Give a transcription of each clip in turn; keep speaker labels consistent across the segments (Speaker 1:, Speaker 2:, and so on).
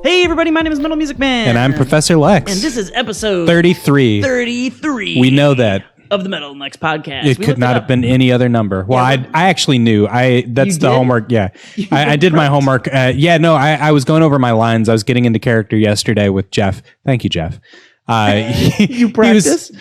Speaker 1: Hey everybody, my name is MetalMusicMan.
Speaker 2: And I'm Professor Lex.
Speaker 1: And this is episode
Speaker 2: 33.
Speaker 1: 33.
Speaker 2: We know that.
Speaker 1: Of the Metal Lex podcast.
Speaker 2: It could not have been any other number. Well, I actually knew. That's the homework. Yeah. I did my homework. I was going over my lines. I was getting into character yesterday with Jeff. Thank you, Jeff.
Speaker 1: You practiced?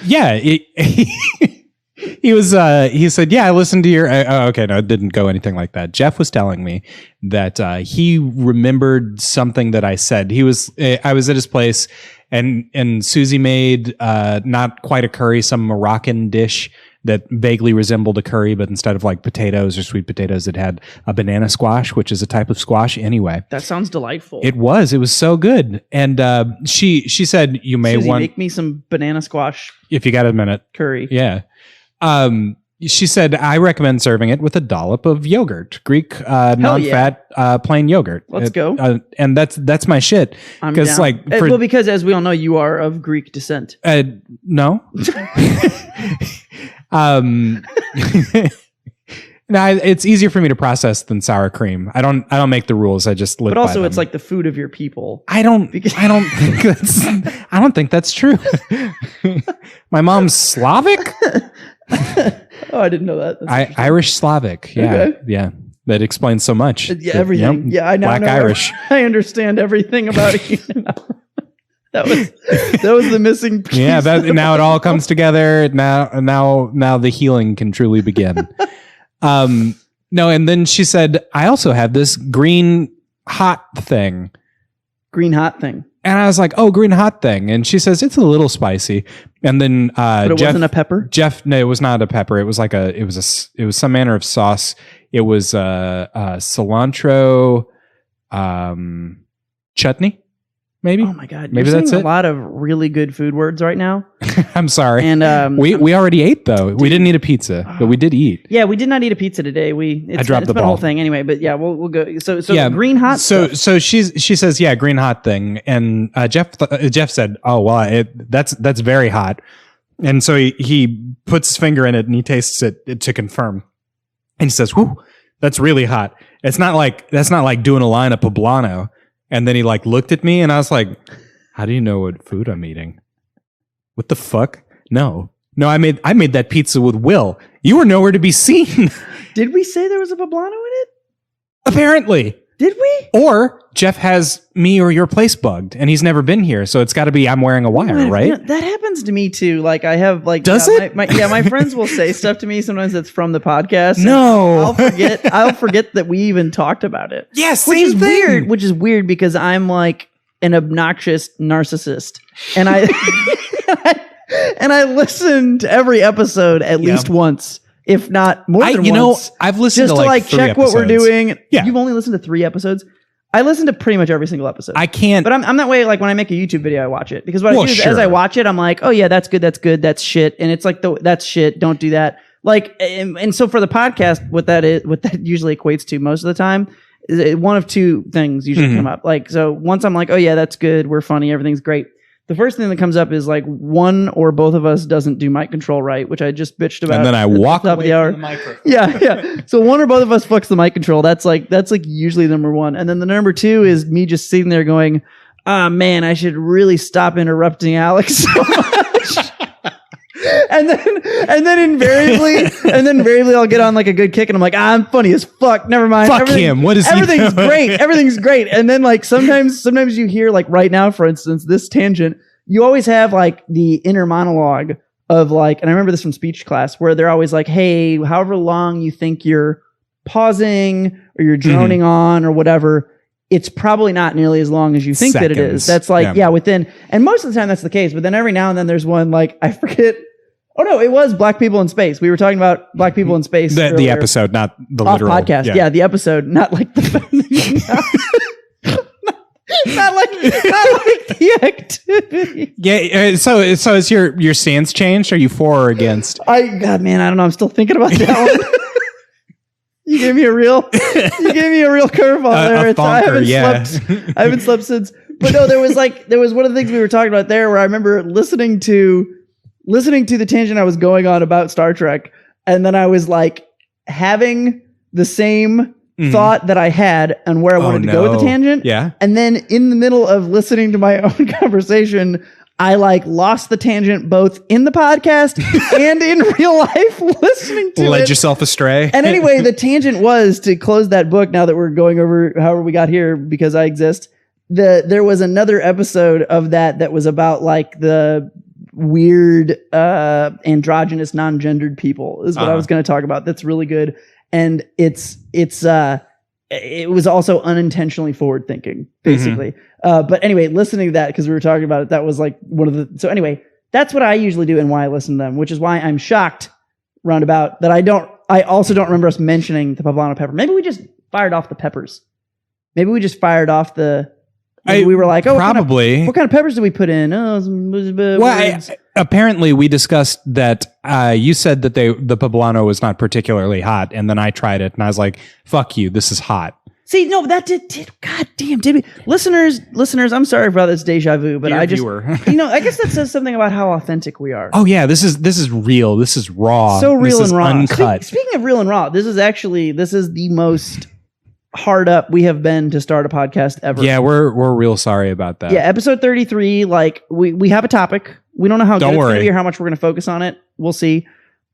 Speaker 2: He said, yeah, I listened to your, okay, no, it didn't go anything like that. Jeff was telling me that he remembered something that I said. I was at his place and Susie made not quite a curry, some Moroccan dish that vaguely resembled a curry, but instead of like potatoes or sweet potatoes, it had a banana squash, which is a type of squash anyway.
Speaker 1: That sounds delightful.
Speaker 2: It was so good. And she said, you may
Speaker 1: Susie,
Speaker 2: want...
Speaker 1: make me some banana squash.
Speaker 2: If you got a minute.
Speaker 1: Curry.
Speaker 2: Yeah. She said, I recommend serving it with a dollop of yogurt, Greek non-fat plain yogurt.
Speaker 1: Let's go.
Speaker 2: And that's my shit.
Speaker 1: Because because as we all know, you are of Greek descent.
Speaker 2: No. Now it's easier for me to process than sour cream. I don't make the rules. I just live by them.
Speaker 1: But also, it's like the food of your people.
Speaker 2: I don't think that's true. My mom's Slavic.
Speaker 1: Oh, I didn't know that.
Speaker 2: Irish Slavic. Yeah,
Speaker 1: okay.
Speaker 2: Yeah. That explains so much.
Speaker 1: Yeah, everything. Yep, I now
Speaker 2: Black
Speaker 1: know
Speaker 2: Irish.
Speaker 1: I understand everything about you. That was the missing piece.
Speaker 2: Yeah, now it all comes together. Now the healing can truly begin. No, and then she said, I also have this green hot thing.
Speaker 1: Green hot thing. And
Speaker 2: I was like, oh, green hot thing. And she says, it's a little spicy. And then
Speaker 1: but it wasn't a pepper?
Speaker 2: No, it was not a pepper. It was like it was some manner of sauce. It was cilantro chutney. Maybe.
Speaker 1: Oh my God!
Speaker 2: Maybe
Speaker 1: that's
Speaker 2: it.
Speaker 1: A lot of really good food words right now.
Speaker 2: I'm sorry.
Speaker 1: And
Speaker 2: we already ate though. We didn't eat a pizza, but we did eat.
Speaker 1: Yeah, we did not eat a pizza today. I dropped the ball. Whole thing anday. But yeah, we'll go. So yeah, green hot.
Speaker 2: So she says, yeah, green hot thing. And Jeff said, oh well, that's very hot. And so he puts his finger in it and he tastes it to confirm. And he says, whoo, that's really hot. That's not like doing a line of poblano. And then he like looked at me and I was like, how do you know what food I'm eating? What the fuck? No, I made that pizza with Will. You were nowhere to be seen.
Speaker 1: Did we say there was a poblano in it?
Speaker 2: Apparently.
Speaker 1: Did we?
Speaker 2: Or Jeff has me or your place bugged and he's never been here. So it's got to be I'm wearing a wire, right?
Speaker 1: Yeah, that happens to me too. Like I have like...
Speaker 2: Does it?
Speaker 1: My friends will say stuff to me sometimes that's from the podcast.
Speaker 2: No.
Speaker 1: I'll forget that we even talked about it.
Speaker 2: Yes,
Speaker 1: which is weird. Which is weird because I'm like an obnoxious narcissist. And I... and I listen to every episode at least once. If not more than once.
Speaker 2: I've listened
Speaker 1: just
Speaker 2: to like
Speaker 1: check
Speaker 2: episodes.
Speaker 1: what we're doing.
Speaker 2: Yeah.
Speaker 1: You've only listened to 3 episodes. I listen to pretty much every single episode.
Speaker 2: I can't.
Speaker 1: But I'm that way. Like when I make a YouTube video, I watch it because what I do is as I watch it, I'm like, oh yeah, that's good, that's shit, and it's like that's shit. Don't do that. Like and so for the podcast, what that usually equates to most of the time is one of 2 things usually come up. Like so once I'm like, oh yeah, that's good, we're funny, everything's great. The first thing that comes up is like one or both of us doesn't do mic control right, which I just bitched about.
Speaker 2: And then I walk away from the microphone.
Speaker 1: Yeah. So one or both of us fucks the mic control. That's like usually number 1. And then the number 2 is me just sitting there going, "Ah, man, I should really stop interrupting Alex so much." and then invariably I'll get on like a good kick and I'm like, I'm funny as fuck. Never mind.
Speaker 2: Fuck him. What is
Speaker 1: everything's great. Everything's great. And then like sometimes you hear like right now, for instance, this tangent, you always have like the inner monologue of like, and I remember this from speech class where they're always like, hey, however long you think you're pausing or you're droning on or whatever, it's probably not nearly as long as you think that it is. That's like, within, and most of the time that's the case, but then every now and then there's one like, I forget. Oh no, it was Black People in Space. We were talking about Black People in Space.
Speaker 2: The episode, not the literal
Speaker 1: podcast. Yeah, the episode, not like the not like the activity.
Speaker 2: Yeah. So is your stance changed? Are you for or against?
Speaker 1: God, man, I don't know. I'm still thinking about that one. You gave me a real curveball there. I haven't slept since. But no, there was one of the things we were talking about there where I remember listening to the tangent I was going on about Star Trek, and then I was like having the same thought that I had and where I wanted to go with the tangent.
Speaker 2: Yeah.
Speaker 1: And then in the middle of listening to my own conversation, I lost the tangent both in the podcast and in real life listening to it.
Speaker 2: Led yourself astray.
Speaker 1: And anyway, the tangent was to close that book. Now that we're going over however we got here because I exist, there was another episode of that was about the weird androgynous non-gendered people is what I was going to talk about. That's really good. And it was also unintentionally forward thinking, basically. But anyway, listening to that, because we were talking about it, that was one of the... So anyway, that's what I usually do and why I listen to them, which is why I'm shocked, roundabout, that I also don't remember us mentioning the poblano pepper. Maybe we just fired off the peppers. Maybe we just fired off the... we were like,
Speaker 2: probably.
Speaker 1: What kind of peppers did we put in?
Speaker 2: Apparently we discussed that you said that the poblano was not particularly hot, and then I tried it, and I was like, fuck you, this is hot.
Speaker 1: See, no, that did God damn, did we? Listeners, I'm sorry about this deja vu, but I guess that says something about how authentic we are.
Speaker 2: Oh yeah, this is real. This is raw.
Speaker 1: So real
Speaker 2: this
Speaker 1: and raw.
Speaker 2: Uncut.
Speaker 1: Speaking of real and raw, this is the most hard up we have been to start a podcast ever.
Speaker 2: Yeah, we're real sorry about that.
Speaker 1: Yeah, episode 33, we have a topic. We don't know how good it's going to be or how much we're going to focus on it. We'll see.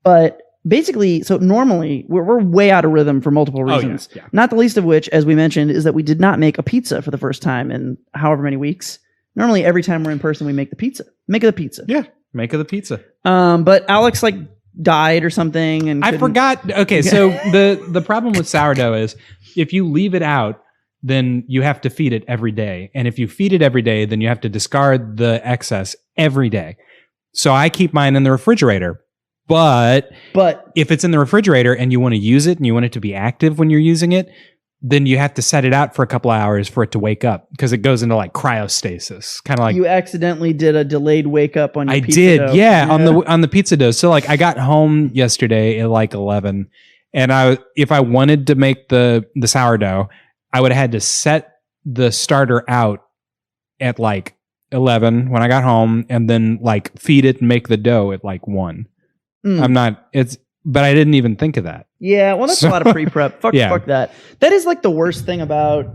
Speaker 1: But basically, so normally we're way out of rhythm for multiple reasons.
Speaker 2: Yeah.
Speaker 1: Not the least of which, as we mentioned, is that we did not make a pizza for the first time in however many weeks. Normally, every time we're in person, we make the pizza. Make it the pizza.
Speaker 2: Yeah, make it the pizza.
Speaker 1: But Alex died or something, and
Speaker 2: I forgot. Okay, so the problem with sourdough is if you leave it out, then you have to feed it every day. And if you feed it every day, then you have to discard the excess every day. So I keep mine in the refrigerator. But if it's in the refrigerator and you want to use it and you want it to be active when you're using it, then you have to set it out for a couple of hours for it to wake up because it goes into cryostasis. Kind of like
Speaker 1: you accidentally did a delayed wake up on your pizza dough.
Speaker 2: Yeah, on the pizza dough. So I got home yesterday at 11, and if I wanted to make the sourdough, I would have had to set the starter out at 11 when I got home, and then feed it and make the dough at 1. But I didn't even think of that.
Speaker 1: Yeah, well, that's a lot of pre-prep. Fuck that. That is the worst thing about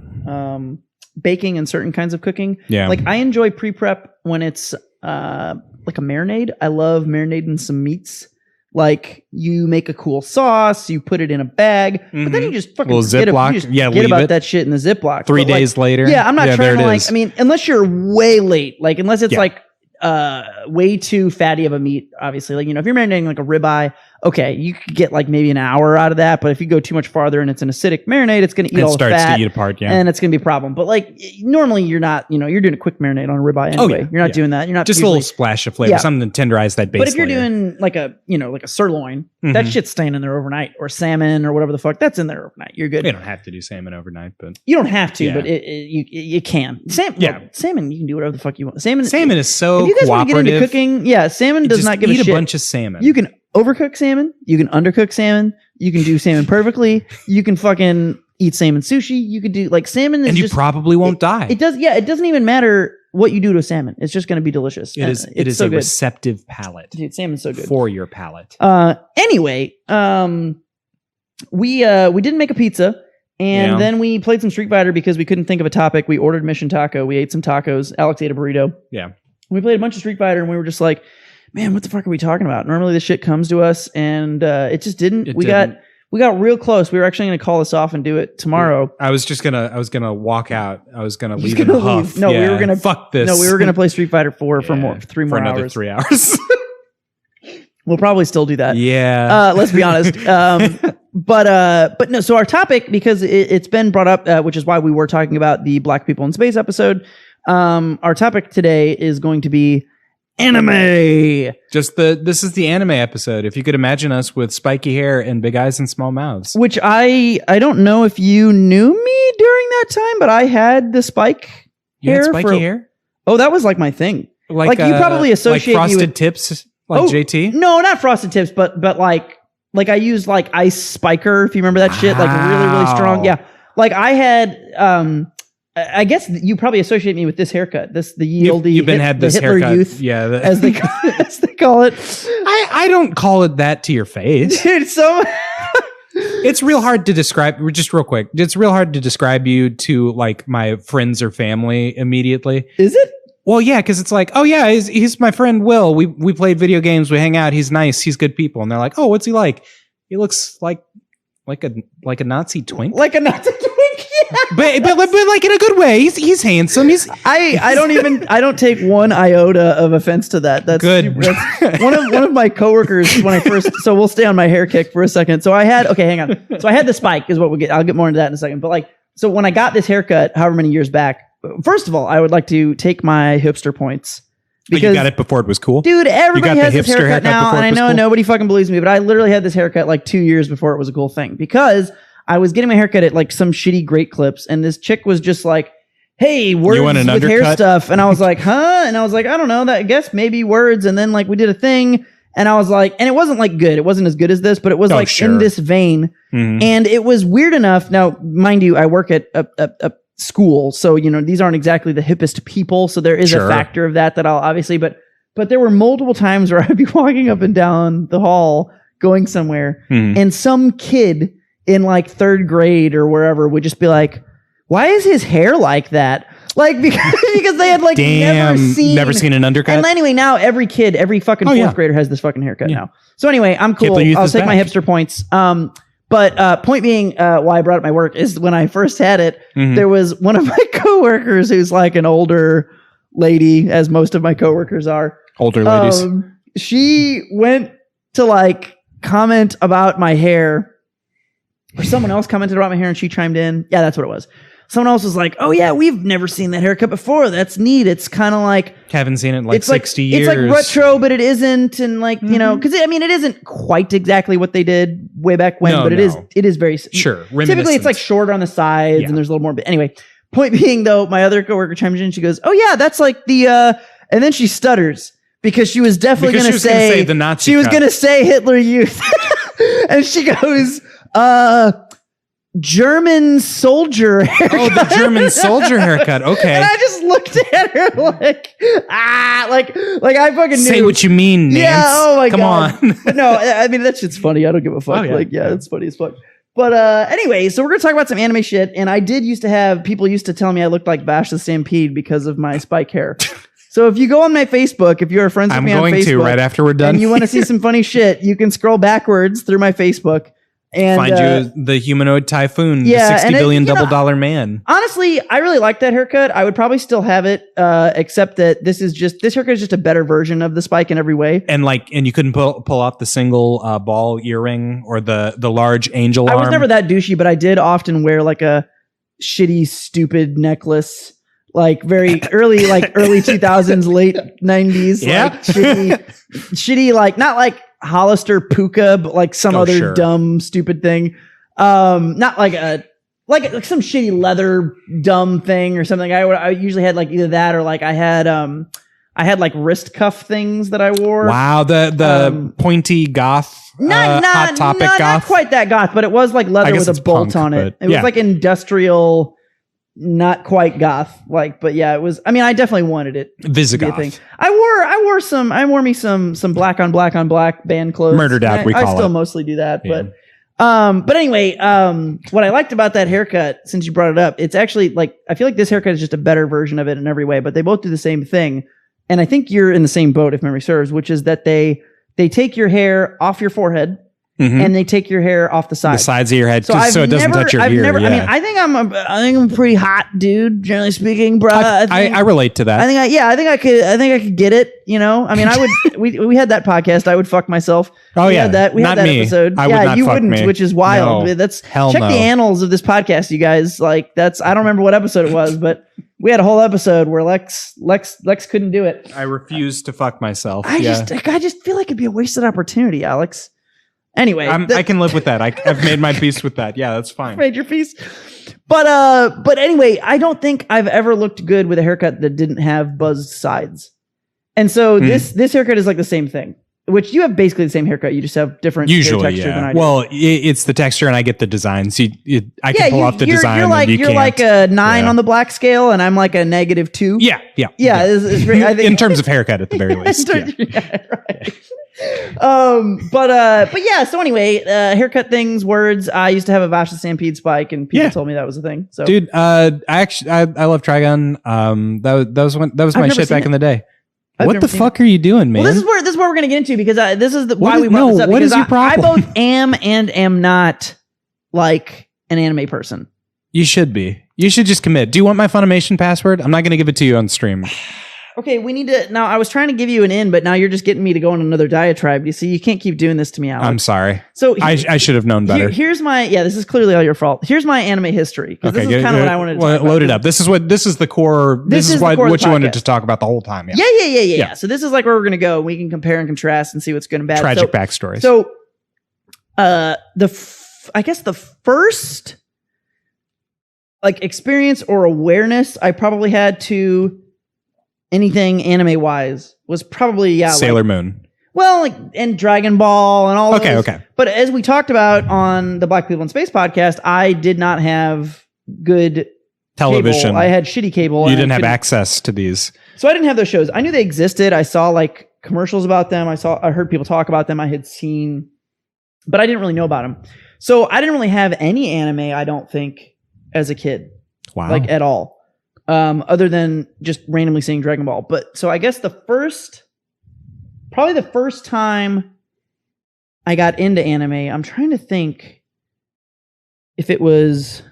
Speaker 1: baking and certain kinds of cooking.
Speaker 2: Yeah.
Speaker 1: I enjoy pre-prep when it's a marinade. I love marinating some meats. You make a cool sauce, you put it in a bag, but then you just fucking forget about that shit in the Ziploc.
Speaker 2: 3 days later.
Speaker 1: Yeah, I'm not trying to unless you're way late, unless it's way too fatty of a meat, obviously. If you're marinating a ribeye, okay, you could get maybe an hour out of that, but if you go too much farther and it's an acidic marinade, it's going to eat all the fat. It starts to eat apart, and it's going to be a problem. But normally you're not, you're doing a quick marinade on a ribeye anyway. You're not doing that. You're not
Speaker 2: just a little splash of flavor, something to tenderize that base.
Speaker 1: But if you're doing a sirloin, that shit's staying in there overnight, or salmon or whatever the fuck, that's in there overnight. You're good.
Speaker 2: You don't have to do salmon overnight, but
Speaker 1: you don't have to, but you can. Salmon, you can do whatever the fuck you want. Salmon is
Speaker 2: so
Speaker 1: if you guys want to get into cooking, salmon does not give a shit.
Speaker 2: Eat a bunch of salmon.
Speaker 1: You can overcook salmon. You can undercook salmon. You can do salmon perfectly. You can fucking eat salmon sushi. You could do salmon,
Speaker 2: and you probably won't die.
Speaker 1: It does. Yeah, it doesn't even matter what you do to salmon. It's just going to be delicious.
Speaker 2: It is so a good. Receptive palate.
Speaker 1: Dude, salmon's so good
Speaker 2: for your palate.
Speaker 1: Anyway, we didn't make a pizza. And then we played some Street Fighter because we couldn't think of a topic. We ordered Mission Taco. We ate some tacos. Alex ate a burrito.
Speaker 2: Yeah.
Speaker 1: We played a bunch of Street Fighter, and we were just like, man, what the fuck are we talking about? Normally this shit comes to us, and it just didn't. We got real close. We were actually going to call this off and do it tomorrow.
Speaker 2: I was gonna walk out. I was gonna leave in a huff.
Speaker 1: No, we were gonna
Speaker 2: fuck this.
Speaker 1: No, we were gonna play Street Fighter 4 for another
Speaker 2: 3 hours.
Speaker 1: We'll probably still do that.
Speaker 2: Yeah.
Speaker 1: Let's be honest. But no. So our topic, because it's been brought up, which is why we were talking about the Black People in Space episode. Our topic today is going to be anime.
Speaker 2: This is the anime episode. If you could imagine us with spiky hair and big eyes and small mouths.
Speaker 1: Which I don't know if you knew me during that time, but I had the spike hair.
Speaker 2: Spiky hair?
Speaker 1: Oh, that was my thing. You probably associate
Speaker 2: frosted
Speaker 1: me with
Speaker 2: tips. JT?
Speaker 1: No, not frosted tips, but I used ice spiker, if you remember that shit, really, really strong. Yeah. I had I guess you probably associate me with this haircut. The yieldy
Speaker 2: you've had this
Speaker 1: Hitler
Speaker 2: haircut.
Speaker 1: Youth,
Speaker 2: yeah,
Speaker 1: as they call it.
Speaker 2: I don't call it that to your face.
Speaker 1: Dude,
Speaker 2: It's real hard to describe. Just real quick, it's real hard to describe you to like my friends or family immediately.
Speaker 1: Is it?
Speaker 2: Well, yeah, because it's like, oh yeah, he's my friend Will. We played video games. We hang out. He's nice. He's good people. And they're like, oh, what's he like? He looks like a Nazi twink.
Speaker 1: Like a Nazi twink. Yeah.
Speaker 2: But like in a good way. He's handsome.
Speaker 1: I don't take one iota of offense to that. That's
Speaker 2: good.
Speaker 1: That's one of my coworkers when I first. So we'll stay on my hair kick for a second. So hang on. So I had the spike is what we'll get. I'll get more into that in a second. But like, so when I got this haircut, however many years back, first of all, I would like to take my hipster points.
Speaker 2: Because you got it before it was cool?
Speaker 1: Dude, everybody has this haircut now, and I know
Speaker 2: cool?
Speaker 1: Nobody fucking believes me, but I literally had this haircut like 2 years before it was a cool thing because I was getting my haircut at like some shitty Great Clips, and this chick was just like, hey, words with undercut? Hair stuff. And I was like, huh? And I was like, I don't know, I guess maybe words. And then like we did a thing, and I was like, and it wasn't like good. It wasn't as good as this, but it was in this vein. Mm-hmm. And it was weird enough. Now, mind you, I work at a school, so these aren't exactly the hippest people, so there is a factor of that I'll obviously, but there were multiple times where I'd be walking up and down the hall going somewhere, and some kid in like 3rd grade or wherever would just be like, why is his hair like that? Like because they had like never seen an undercut. And anyway, now every fucking 4th grader has this fucking haircut now. So anyway, I'm cool. I'll take my hipster points. But point being, why I brought up my work is when I first had it, there was one of my coworkers who's like an older lady, as most of my coworkers are. Older ladies. She went to like comment about my hair, or someone else commented about my hair and she chimed in. Yeah, that's what it was. Someone else was like, oh yeah, we've never seen that haircut before. That's neat. It's kind of like...
Speaker 2: Haven't seen it in like 60 years.
Speaker 1: It's like retro, but it isn't. And like, because it isn't quite exactly what they did way back when, but it is very...
Speaker 2: Sure.
Speaker 1: Typically it's like shorter on the sides and there's a little more... But anyway, point being though, my other coworker chimes in and she goes, oh yeah, that's like the... And then she stutters because she was definitely going to say...
Speaker 2: the Nazi
Speaker 1: She was going to say Hitler Youth. And she goes... German soldier haircut.
Speaker 2: Oh, the German soldier haircut. Okay.
Speaker 1: And I just looked at her like I fucking knew.
Speaker 2: Say what you mean, Nance.
Speaker 1: Yeah, oh my
Speaker 2: God. Come on.
Speaker 1: But no, I mean, that shit's funny. I don't give a fuck. Oh, yeah. It's funny as fuck. But anyway, so we're going to talk about some anime shit. And I did used to have, people used to tell me I looked like Bash the Stampede because of my spike hair. So if you go on my Facebook, if you're friends with me on Facebook. I'm going to
Speaker 2: right after we're done.
Speaker 1: And you want to see some funny shit, you can scroll backwards through my Facebook. And
Speaker 2: find you the humanoid typhoon, the $60 billion double man.
Speaker 1: Honestly, I really like that haircut. I would probably still have it, except that this haircut is just a better version of the spike in every way.
Speaker 2: And you couldn't pull off the single ball earring or the large angel arm.
Speaker 1: I was never that douchey, but I did often wear like a shitty, stupid necklace. Like very early, like early 2000s, late 90s.
Speaker 2: Yeah.
Speaker 1: Like shitty, like not like Hollister puka, but like some other dumb, stupid thing. Not like like some shitty leather dumb thing or something. I usually had like either that or like I had like wrist cuff things that I wore.
Speaker 2: Wow, the pointy goth. Hot Topic goth.
Speaker 1: Not quite that goth, but it was like leather with a bolt on it. It was like industrial. Not quite goth, but yeah, it was. I mean, I definitely wanted it.
Speaker 2: Visigoth.
Speaker 1: I wore me some black on black band clothes.
Speaker 2: Murder dad,
Speaker 1: I still mostly do that, but anyway, what I liked about that haircut, since you brought it up, it's actually like I feel like this haircut is just a better version of it in every way, but they both do the same thing, and I think you're in the same boat if memory serves, which is that they take your hair off your forehead. Mm-hmm. And they take your hair off the sides.
Speaker 2: The sides of your head, so it doesn't touch your ear.
Speaker 1: I mean, I think I'm a pretty hot dude, generally speaking, bro.
Speaker 2: I relate to that.
Speaker 1: I think I could get it. I mean, I would. we had that podcast. I would fuck myself.
Speaker 2: Oh
Speaker 1: we had that episode.
Speaker 2: You
Speaker 1: wouldn't, which is wild.
Speaker 2: No.
Speaker 1: Check the annals of this podcast, you guys. Like I don't remember what episode it was, but we had a whole episode where Lex couldn't do it.
Speaker 2: I refuse to fuck myself.
Speaker 1: I just feel like it'd be a wasted opportunity, Alex. Anyway,
Speaker 2: I can live with that. I've made my peace with that. Yeah, that's fine.
Speaker 1: Made your peace. But anyway, I don't think I've ever looked good with a haircut that didn't have buzzed sides. And so this haircut is like the same thing, which you have basically the same haircut. You just have different hair texture than I do.
Speaker 2: Well, it's the texture and I get the design. So I can pull off the design.
Speaker 1: You're like a 9 on the black scale and I'm like a -2.
Speaker 2: Yeah.
Speaker 1: It's, I think,
Speaker 2: in terms of haircut at the very least.
Speaker 1: Right. But yeah. So anyway, haircut things, words. I used to have a Vasha Stampede spike, and people told me that was a thing. So,
Speaker 2: dude, I love Trigun. That was my shit back in the day. What the fuck are you doing, man?
Speaker 1: Well, this is where we're gonna get into because this is why we brought this up.
Speaker 2: What is your problem?
Speaker 1: I both am and am not like an anime person.
Speaker 2: You should be. You should just commit. Do you want my Funimation password? I'm not going to give it to you on stream.
Speaker 1: Okay, we need to. Now, I was trying to give you an in, but now you're just getting me to go on another diatribe. You see, you can't keep doing this to me, Alex.
Speaker 2: I'm sorry.
Speaker 1: So
Speaker 2: I should have known better.
Speaker 1: Here's my. Yeah, this is clearly all your fault. Here's my anime history because this is kind of what I wanted to talk about.
Speaker 2: Load it up. This is the core. This is what you wanted to talk about the whole time.
Speaker 1: Yeah. So this is like where we're gonna go. We can compare and contrast and see what's good and bad.
Speaker 2: Tragic backstories.
Speaker 1: So, I guess the first like experience or awareness I probably had to anything anime wise was probably
Speaker 2: Sailor Moon.
Speaker 1: Well, like and Dragon Ball and all those.
Speaker 2: Okay.
Speaker 1: But as we talked about on the Black People in Space podcast, I did not have good
Speaker 2: television.
Speaker 1: Cable. I had shitty cable.
Speaker 2: You didn't have access to these.
Speaker 1: So I didn't have those shows. I knew they existed. I saw like commercials about them. I heard people talk about them. I had seen, but I didn't really know about them. So I didn't really have any anime, I don't think, as a kid.
Speaker 2: Wow.
Speaker 1: Like at all. Other than just randomly seeing Dragon Ball. But so I guess probably the first time I got into anime, I'm trying to think if it was,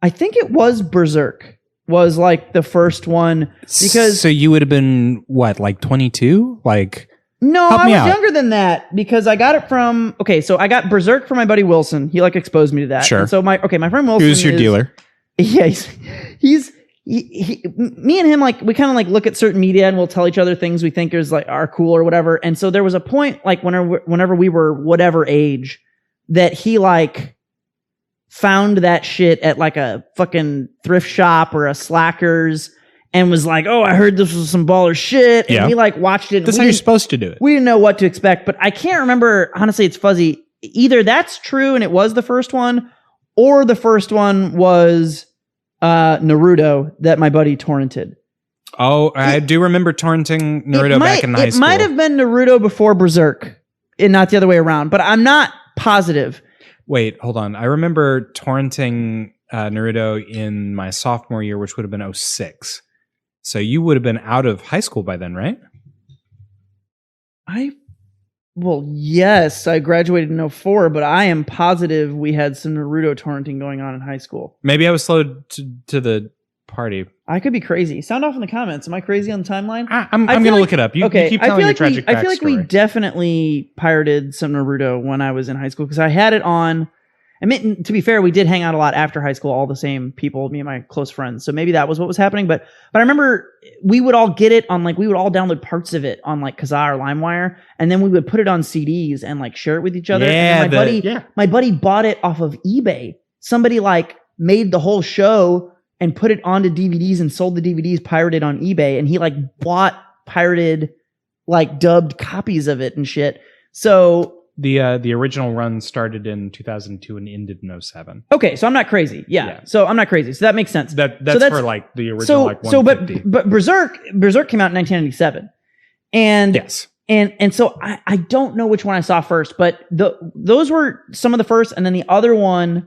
Speaker 1: I think it was Berserk was like the first one because.
Speaker 2: So you would have been what, like 22? Like.
Speaker 1: No, I was younger than that because I got it from, so I got Berserk from my buddy Wilson. He like exposed me to that.
Speaker 2: Sure.
Speaker 1: And so my friend Wilson.
Speaker 2: Who's your dealer?
Speaker 1: Yeah, me and him, like, we kind of like look at certain media and we'll tell each other things we think is like are cool or whatever. And so there was a point like whenever we were whatever age that he like found that shit at like a fucking thrift shop or a Slackers and was like, oh, I heard this was some baller shit. And we like watched it.
Speaker 2: That's how you're supposed to do it.
Speaker 1: We didn't know what to expect, but I can't remember. Honestly, it's fuzzy. Either that's true and it was the first one, or the first one was Naruto that my buddy torrented.
Speaker 2: Oh, I do remember torrenting Naruto back in high school.
Speaker 1: It might have been Naruto before Berserk, and not the other way around, but I'm not positive.
Speaker 2: Wait, hold on. I remember torrenting Naruto in my sophomore year, which would have been 2006. So you would have been out of high school by then, right?
Speaker 1: Well, yes, I graduated in 2004, but I am positive we had some Naruto torrenting going on in high school.
Speaker 2: Maybe I was slow to the party.
Speaker 1: I could be crazy. Sound off in the comments. Am I crazy on the timeline?
Speaker 2: I'm going to look it up. You keep telling your tragic backstory.
Speaker 1: I feel like we definitely pirated some Naruto when I was in high school because I had it on. I mean, to be fair, we did hang out a lot after high school, all the same people, me and my close friends. So maybe that was what was happening. But I remember we would all get it on we would all download parts of it on like Kazaa or LimeWire. And then we would put it on CDs and like share it with each other.
Speaker 2: Yeah,
Speaker 1: and my buddy bought it off of eBay. Somebody like made the whole show and put it onto DVDs and sold the DVDs pirated on eBay. And he like bought pirated, like dubbed copies of it and shit. So
Speaker 2: the original run started in 2002 and ended in 2007.
Speaker 1: Okay, so I'm not crazy. Yeah. So I'm not crazy. So that makes sense.
Speaker 2: That's for like the original like 150.
Speaker 1: But Berserk came out in 1997. And
Speaker 2: yes.
Speaker 1: And so I don't know which one I saw first, but those were some of the first, and then the other one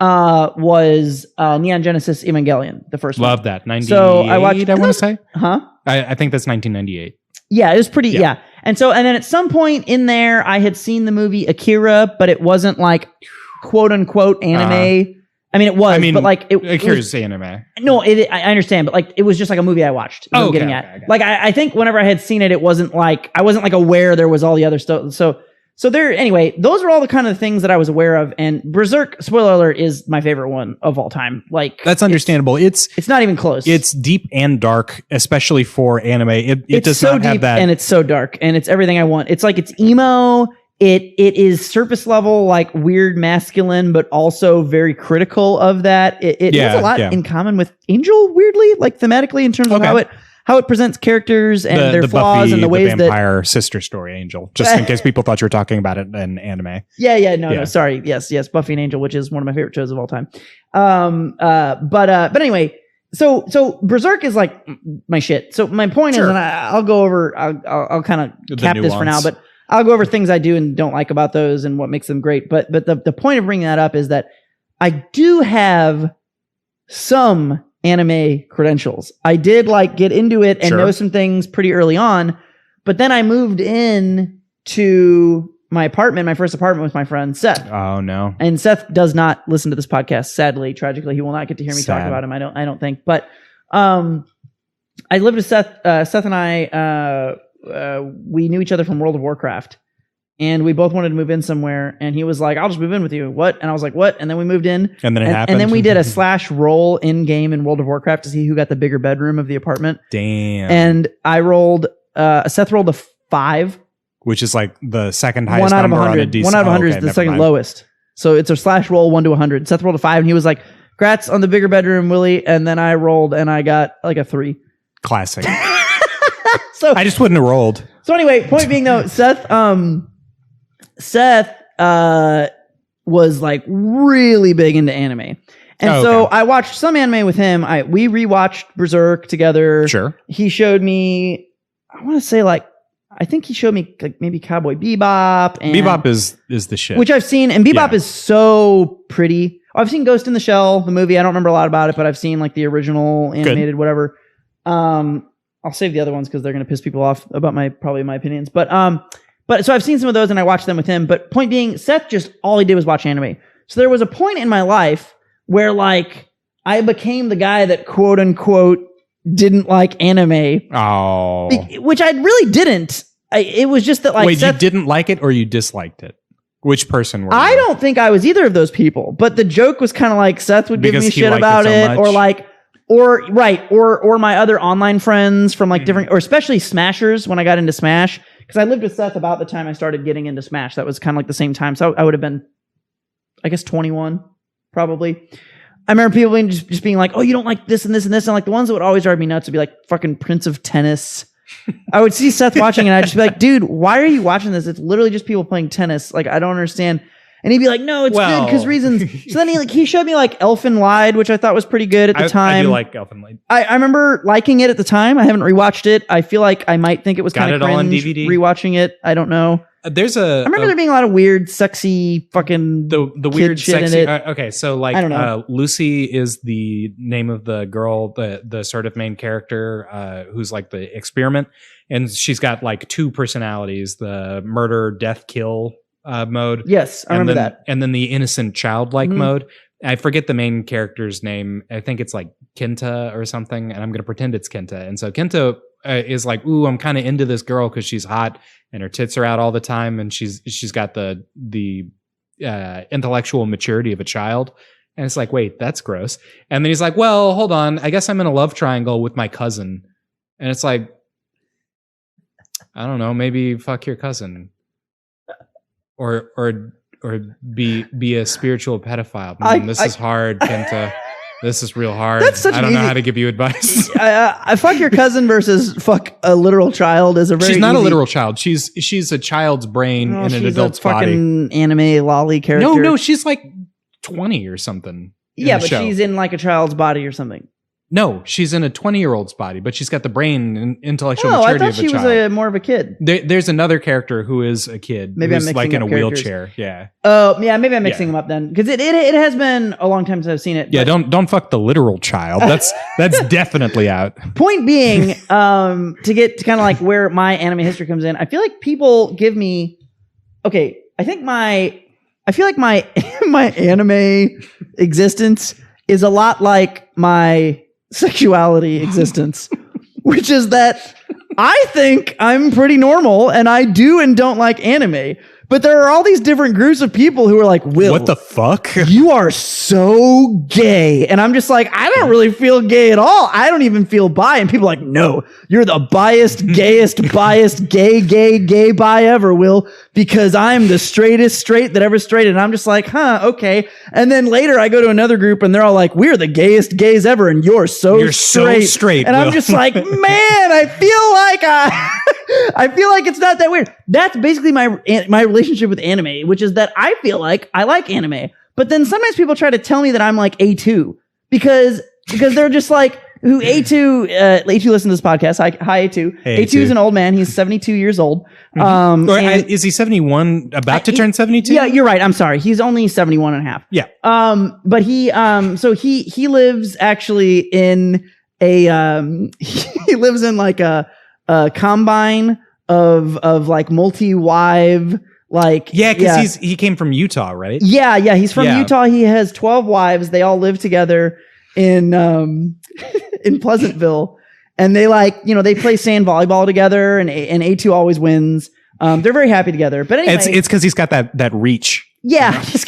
Speaker 1: was Neon Genesis Evangelion, the first one.
Speaker 2: Love that. 98,
Speaker 1: so I watched,
Speaker 2: I want to say.
Speaker 1: Huh?
Speaker 2: I think that's 1998.
Speaker 1: Yeah, it was pretty, yeah. And then at some point in there, I had seen the movie Akira, but it wasn't like quote unquote anime. I mean, it was, but like
Speaker 2: Akira's anime.
Speaker 1: No, I understand, but like it was just like a movie I watched.
Speaker 2: Oh,
Speaker 1: I'm getting at. Like I think whenever I had seen it, it wasn't like I wasn't like aware there was all the other stuff. So there, anyway, those are all the kind of things that I was aware of. And Berserk, spoiler alert, is my favorite one of all time. Like
Speaker 2: that's understandable. It's
Speaker 1: not even close.
Speaker 2: It's deep and dark, especially for anime. It does
Speaker 1: so
Speaker 2: not have
Speaker 1: deep
Speaker 2: that,
Speaker 1: and it's so dark, and it's everything I want. It's like it's emo. It is surface level, like weird masculine, but also very critical of that. It has a lot in common with Angel, weirdly, like thematically in terms of how it presents characters and their flaws
Speaker 2: Buffy,
Speaker 1: and the ways
Speaker 2: the vampire sister story Angel, just in case people thought you were talking about it in anime.
Speaker 1: No, sorry. Yes, Buffy and Angel, which is one of my favorite shows of all time. But anyway, So Berserk is like my shit. So my point is, and I'll go over, I'll kind of cap this for now, but I'll go over things I do and don't like about those and what makes them great. But the point of bringing that up is that I do have some anime credentials. I did like get into it and know some things pretty early on, but then I moved in to my apartment, my first apartment with my friend Seth.
Speaker 2: Oh no.
Speaker 1: And Seth does not listen to this podcast, sadly, tragically. He will not get to hear me talk about him, I don't think. But I lived with Seth. Seth and I we knew each other from World of Warcraft. And we both wanted to move in somewhere. And he was like, I'll just move in with you. What? And I was like, what? And then we moved in.
Speaker 2: And then it happened.
Speaker 1: And then we did a slash roll in game in World of Warcraft to see who got the bigger bedroom of the apartment.
Speaker 2: Damn.
Speaker 1: And I rolled, Seth rolled a 5.
Speaker 2: Which is like the second highest
Speaker 1: 1 out of
Speaker 2: number
Speaker 1: 100.
Speaker 2: on a DC.
Speaker 1: 1 out of 100 is the second lowest. So it's a slash roll 1 to 100. Seth rolled a 5 and he was like, "Congrats on the bigger bedroom, Willie." And then I rolled and I got like a 3.
Speaker 2: Classic.
Speaker 1: So
Speaker 2: I just wouldn't have rolled.
Speaker 1: So anyway, point being though, Seth was like really big into anime. And so I watched some anime with him. We rewatched Berserk together.
Speaker 2: Sure.
Speaker 1: He showed me, I want to say like, I think he showed me like maybe Cowboy Bebop. And,
Speaker 2: Bebop is the shit.
Speaker 1: Which I've seen, and Bebop is so pretty. I've seen Ghost in the Shell, the movie. I don't remember a lot about it, but I've seen like the original animated whatever. I'll save the other ones because they're going to piss people off about my opinions. But so I've seen some of those and I watched them with him. But point being, Seth just all he did was watch anime. So there was a point in my life where like I became the guy that quote unquote didn't like anime.
Speaker 2: Oh,
Speaker 1: which I really didn't. It was just that like
Speaker 2: wait,
Speaker 1: Seth,
Speaker 2: you didn't like it or you disliked it? Which person were you?
Speaker 1: I don't think I was either of those people. But the joke was kind of like Seth would give me shit about it, or like. Or my other online friends from like different, or especially Smashers when I got into Smash, because I lived with Seth about the time I started getting into Smash. That was kind of like the same time. So I would have been, I guess, 21 probably. I remember people just being like, "Oh, you don't like this and this and this," and like the ones that would always drive me nuts would be like fucking Prince of Tennis. I would see Seth watching and I'd just be like, "Dude, why are you watching this? It's literally just people playing tennis. Like I don't understand." And he'd be like, "No, it's good because reasons." So then he showed me like Elfen Lied, which I thought was pretty good at the time.
Speaker 2: I do like Elfen Lied.
Speaker 1: I remember liking it at the time. I haven't rewatched it. I feel like I might think it was kind of cringe
Speaker 2: all on DVD?
Speaker 1: rewatching it. I don't know. I remember there being a lot of weird, sexy, fucking
Speaker 2: the weird,
Speaker 1: shit
Speaker 2: sexy.
Speaker 1: in it.
Speaker 2: Okay, so like
Speaker 1: I don't know.
Speaker 2: Lucy is the name of the girl, the sort of main character who's like the experiment, and she's got like 2 personalities: the murder, death, kill mode.
Speaker 1: Yes, I remember that.
Speaker 2: And then the innocent childlike mode. I forget the main character's name. I think it's like Kenta or something, and I'm going to pretend it's Kenta. And so Kenta is like, "Ooh, I'm kind of into this girl because she's hot and her tits are out all the time, and she's got the intellectual maturity of a child." And it's like, wait, that's gross. And then he's like, "Well, hold on. I guess I'm in a love triangle with my cousin." And it's like, I don't know, maybe fuck your cousin. Or be a spiritual pedophile. This is hard, Kenta. This is real hard. I don't know how to give you advice.
Speaker 1: I fuck your cousin versus fuck a literal child is a very.
Speaker 2: She's not a literal child. She's a child's brain in an adult's body.
Speaker 1: Fucking anime lolly character.
Speaker 2: No, she's like 20 or something.
Speaker 1: Yeah, but she's in like a child's body or something.
Speaker 2: No, she's in a 20-year-old's body, but she's got the brain and intellectual
Speaker 1: maturity
Speaker 2: of a child.
Speaker 1: I thought she was more of a kid.
Speaker 2: There's another character who is a kid.
Speaker 1: Maybe I'm mixing
Speaker 2: like in
Speaker 1: up
Speaker 2: a wheelchair. Yeah.
Speaker 1: Oh, yeah. Maybe I'm mixing them up then, because it has been a long time since I've seen it.
Speaker 2: Yeah. Don't fuck the literal child. That's definitely out.
Speaker 1: Point being, to get to kind of like where my anime history comes in, I feel like people give me. Okay, I feel like my my anime existence is a lot like my sexuality existence, which is that I think I'm pretty normal and I do and don't like anime. But there are all these different groups of people who are like, "Will,
Speaker 2: what the fuck?
Speaker 1: You are so gay." And I'm just like, I don't really feel gay at all. I don't even feel bi. And people are like, "No, you're the biased, gayest, biased, gay bi ever, Will, because I'm the straightest straight that ever straighted." And I'm just like, huh, okay. And then later I go to another group and they're all like, "We're the gayest gays ever, and you're so straight. And Will. I'm just like, man, I feel like it's not that weird. That's basically my relationship with anime, which is that I feel like I like anime, but then sometimes people try to tell me that I'm like A2 because because they're just like, who A2 listens to this podcast. Hi A2.
Speaker 2: Hey,
Speaker 1: A2 is an old man. He's 72 years old.
Speaker 2: Is he 71? About to turn 72?
Speaker 1: Yeah, you're right. I'm sorry. He's only 71 and a half.
Speaker 2: Yeah.
Speaker 1: But he lives actually in a he lives in like a combine of like multi-wive, like,
Speaker 2: because he came from Utah, right?
Speaker 1: Yeah, he's from Utah. He has 12 wives. They all live together in in Pleasantville, and they they play sand volleyball together, and A2 always wins. They're very happy together. But anyway,
Speaker 2: it's because he's got that reach.
Speaker 1: Yeah,
Speaker 2: he's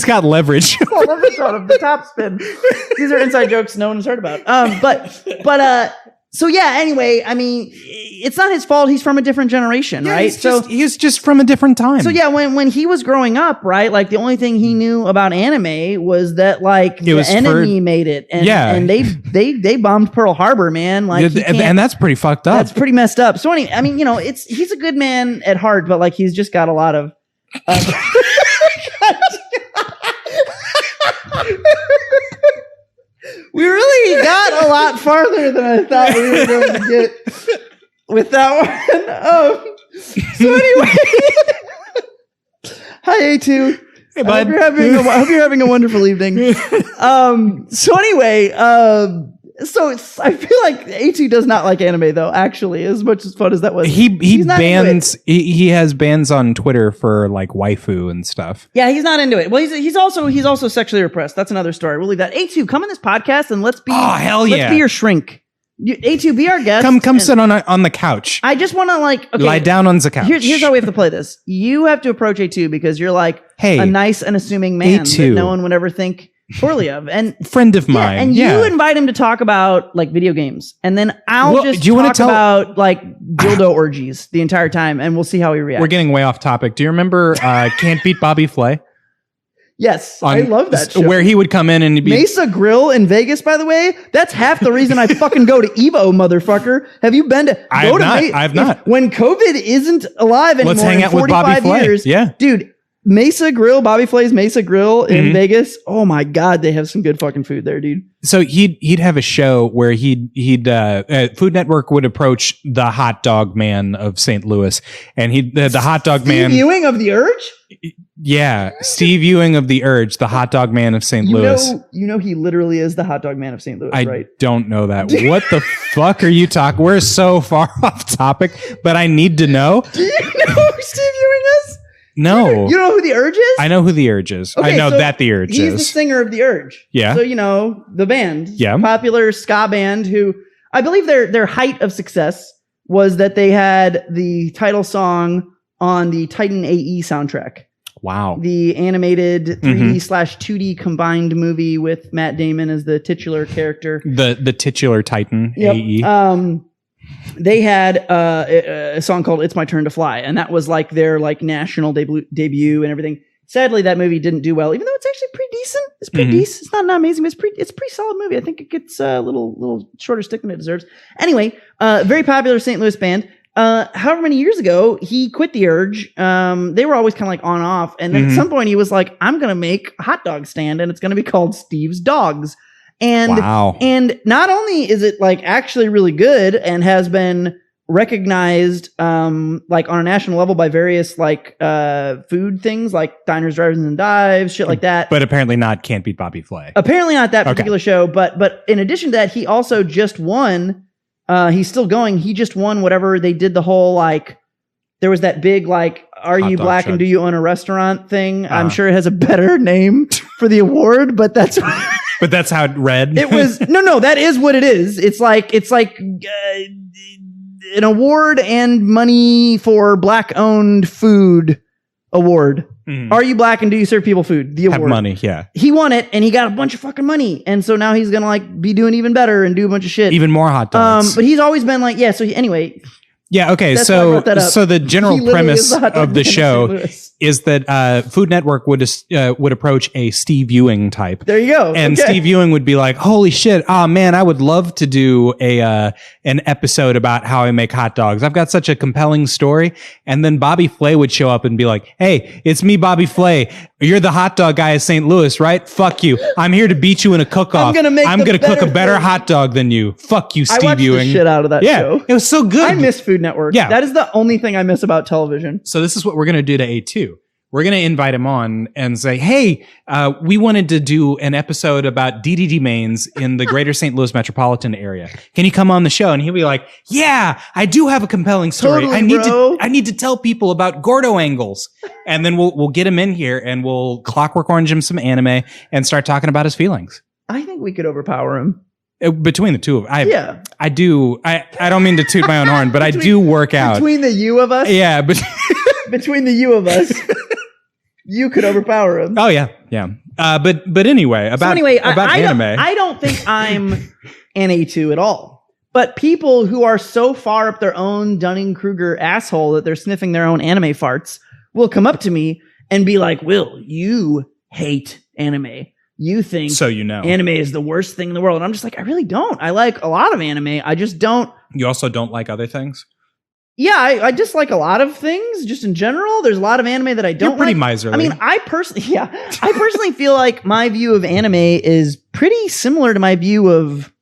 Speaker 2: got leverage.
Speaker 1: Leverage on him. The top spin. These are inside jokes no one has heard about. So yeah, anyway, I mean, it's not his fault. He's from a different generation, right?
Speaker 2: He's just from a different time.
Speaker 1: So yeah, when he was growing up, right, like the only thing he knew about anime was that like the enemy made it, and they bombed Pearl Harbor, man. Like,
Speaker 2: and that's pretty fucked up.
Speaker 1: That's pretty messed up. So anyway, I mean, he's a good man at heart, but like he's just got a lot of. We really got a lot farther than I thought we were going to get with that one. So anyway, hi A2.
Speaker 2: Hey bud.
Speaker 1: I hope you're having a wonderful evening. So anyway, I feel like A2 does not like anime though. Actually, as much as fun as that was,
Speaker 2: he bans. He has bans on Twitter for like waifu and stuff.
Speaker 1: Yeah, he's not into it. Well, he's also sexually repressed. That's another story. We'll leave that. A2, come on this podcast and let's be.
Speaker 2: Oh hell yeah!
Speaker 1: Let's be your shrink. A2, be our guest.
Speaker 2: Come sit on the couch.
Speaker 1: I just want to
Speaker 2: lie down on the couch.
Speaker 1: Here's how we have to play this. You have to approach A2 because you're like a nice and assuming man
Speaker 2: A2.
Speaker 1: that no one would ever think poorly of, and
Speaker 2: friend of mine.
Speaker 1: And you invite him to talk about like video games, and then I'll talk about like dildo orgies the entire time, and we'll see how he reacts.
Speaker 2: We're getting way off topic. Do you remember Can't Beat Bobby Flay?
Speaker 1: Yes, I love that show.
Speaker 2: Where he would come in and be
Speaker 1: Mesa Grill in Vegas, by the way. That's half the reason I fucking go to Evo, motherfucker. Have you been to?
Speaker 2: I've not.
Speaker 1: When COVID isn't alive anymore,
Speaker 2: let's hang out with Bobby Flay.
Speaker 1: Years,
Speaker 2: yeah,
Speaker 1: dude. Mesa Grill, Bobby Flay's Mesa Grill in Vegas. Oh my God, they have some good fucking food there, dude.
Speaker 2: So he'd have a show where he'd Food Network would approach the hot dog man of St. Louis, and the hot dog man.
Speaker 1: Steve Ewing of The Urge?
Speaker 2: Yeah, Steve Ewing of The Urge, the hot dog man of St. Louis.
Speaker 1: You know he literally is the hot dog man of St. Louis, right?
Speaker 2: I don't know that. What the fuck are you talking? We're so far off topic, but I need to know.
Speaker 1: Do you know who Steve Ewing is?
Speaker 2: No.
Speaker 1: You know who The Urge is?
Speaker 2: I know who The Urge is.
Speaker 1: Okay,
Speaker 2: I know that The Urge is.
Speaker 1: He's the singer of The Urge.
Speaker 2: Yeah.
Speaker 1: So, the band.
Speaker 2: Yeah.
Speaker 1: Popular ska band who, I believe their height of success was that they had the title song on the Titan AE soundtrack.
Speaker 2: Wow.
Speaker 1: The animated 3D/2D combined movie with Matt Damon as the titular character.
Speaker 2: The titular Titan
Speaker 1: yep.
Speaker 2: AE.
Speaker 1: They had a song called "It's My Turn to Fly," and that was like their like national debut and everything. Sadly, that movie didn't do well, even though it's actually pretty decent. It's pretty decent. It's not amazing, but it's a pretty solid movie. I think it gets a little shorter stick than it deserves. Anyway, very popular St. Louis band. However many years ago, he quit The Urge. They were always kind of like on off, and then at some point he was like, "I'm gonna make a hot dog stand, and it's gonna be called Steve's Dogs." And not only is it like actually really good and has been recognized like on a national level by various like food things like diners, drive-ins, and dives, shit like that.
Speaker 2: But apparently not Can't Beat Bobby Flay.
Speaker 1: Apparently not that particular show. But in addition to that, he also just won. He's still going. He just won whatever they did. The whole like there was that big like "Are you black and do you own a restaurant" thing. I'm sure it has a better name for the award, but that's.
Speaker 2: But that's how it read.
Speaker 1: It was no. That is what it is. It's like an award and money for black-owned food award. Are you black and do you serve people food? The award.
Speaker 2: Have money, yeah.
Speaker 1: He won it and he got a bunch of fucking money, and so now he's gonna like be doing even better and do a bunch of shit.
Speaker 2: Even more hot dogs.
Speaker 1: But he's always been like, yeah. So anyway.
Speaker 2: Yeah, okay.
Speaker 1: That's why I brought that up.
Speaker 2: So the general
Speaker 1: He literally
Speaker 2: premise
Speaker 1: is the hot dog
Speaker 2: of the
Speaker 1: man in
Speaker 2: show
Speaker 1: St. Louis.
Speaker 2: is that Food Network would approach a Steve Ewing type.
Speaker 1: There you go.
Speaker 2: And
Speaker 1: Okay.
Speaker 2: Steve Ewing would be like, "Holy shit! Oh man, I would love to do an episode about how I make hot dogs. I've got such a compelling story." And then Bobby Flay would show up and be like, "Hey, it's me, Bobby Flay. You're the hot dog guy of St. Louis, right? Fuck you. I'm here to beat you in a cook-off.
Speaker 1: I'm gonna
Speaker 2: cook a better
Speaker 1: thing.
Speaker 2: hot dog than you. Fuck you,
Speaker 1: I
Speaker 2: Steve
Speaker 1: watched
Speaker 2: Ewing."
Speaker 1: the shit out of that
Speaker 2: Yeah,
Speaker 1: show.
Speaker 2: it was so good.
Speaker 1: I miss Food Network.
Speaker 2: Yeah.
Speaker 1: That is the only thing I miss about television.
Speaker 2: So this is what we're going to do to A2. We're going to invite him on and say, "Hey, we wanted to do an episode about DDD mains in the greater St. Louis metropolitan area. Can you come on the show?" And he'll be like, "Yeah, I do have a compelling story.
Speaker 1: Totally,
Speaker 2: I need to tell people about Gordo angles." And then we'll get him in here and we'll Clockwork Orange him some anime and start talking about his feelings.
Speaker 1: I think we could overpower him.
Speaker 2: Between the two of us.
Speaker 1: Yeah.
Speaker 2: I do. I don't mean to toot my own horn, but I do work out.
Speaker 1: Between the you of us?
Speaker 2: Yeah, but
Speaker 1: Between the you of us, you could overpower him.
Speaker 2: oh yeah, yeah. But anyway, about anime.
Speaker 1: I don't think I'm an A2 at all. But people who are so far up their own Dunning-Kruger asshole that they're sniffing their own anime farts will come up to me and be like, "Will, you hate anime. You think
Speaker 2: So you know.
Speaker 1: anime is the worst thing in the world." And I'm just like, I really don't. I like a lot of anime. I just don't.
Speaker 2: You also don't like other things?
Speaker 1: Yeah, I dislike a lot of things just in general. There's a lot of anime that I don't
Speaker 2: You're pretty
Speaker 1: like.
Speaker 2: miserly.
Speaker 1: I mean, I personally feel like my view of anime is pretty similar to my view of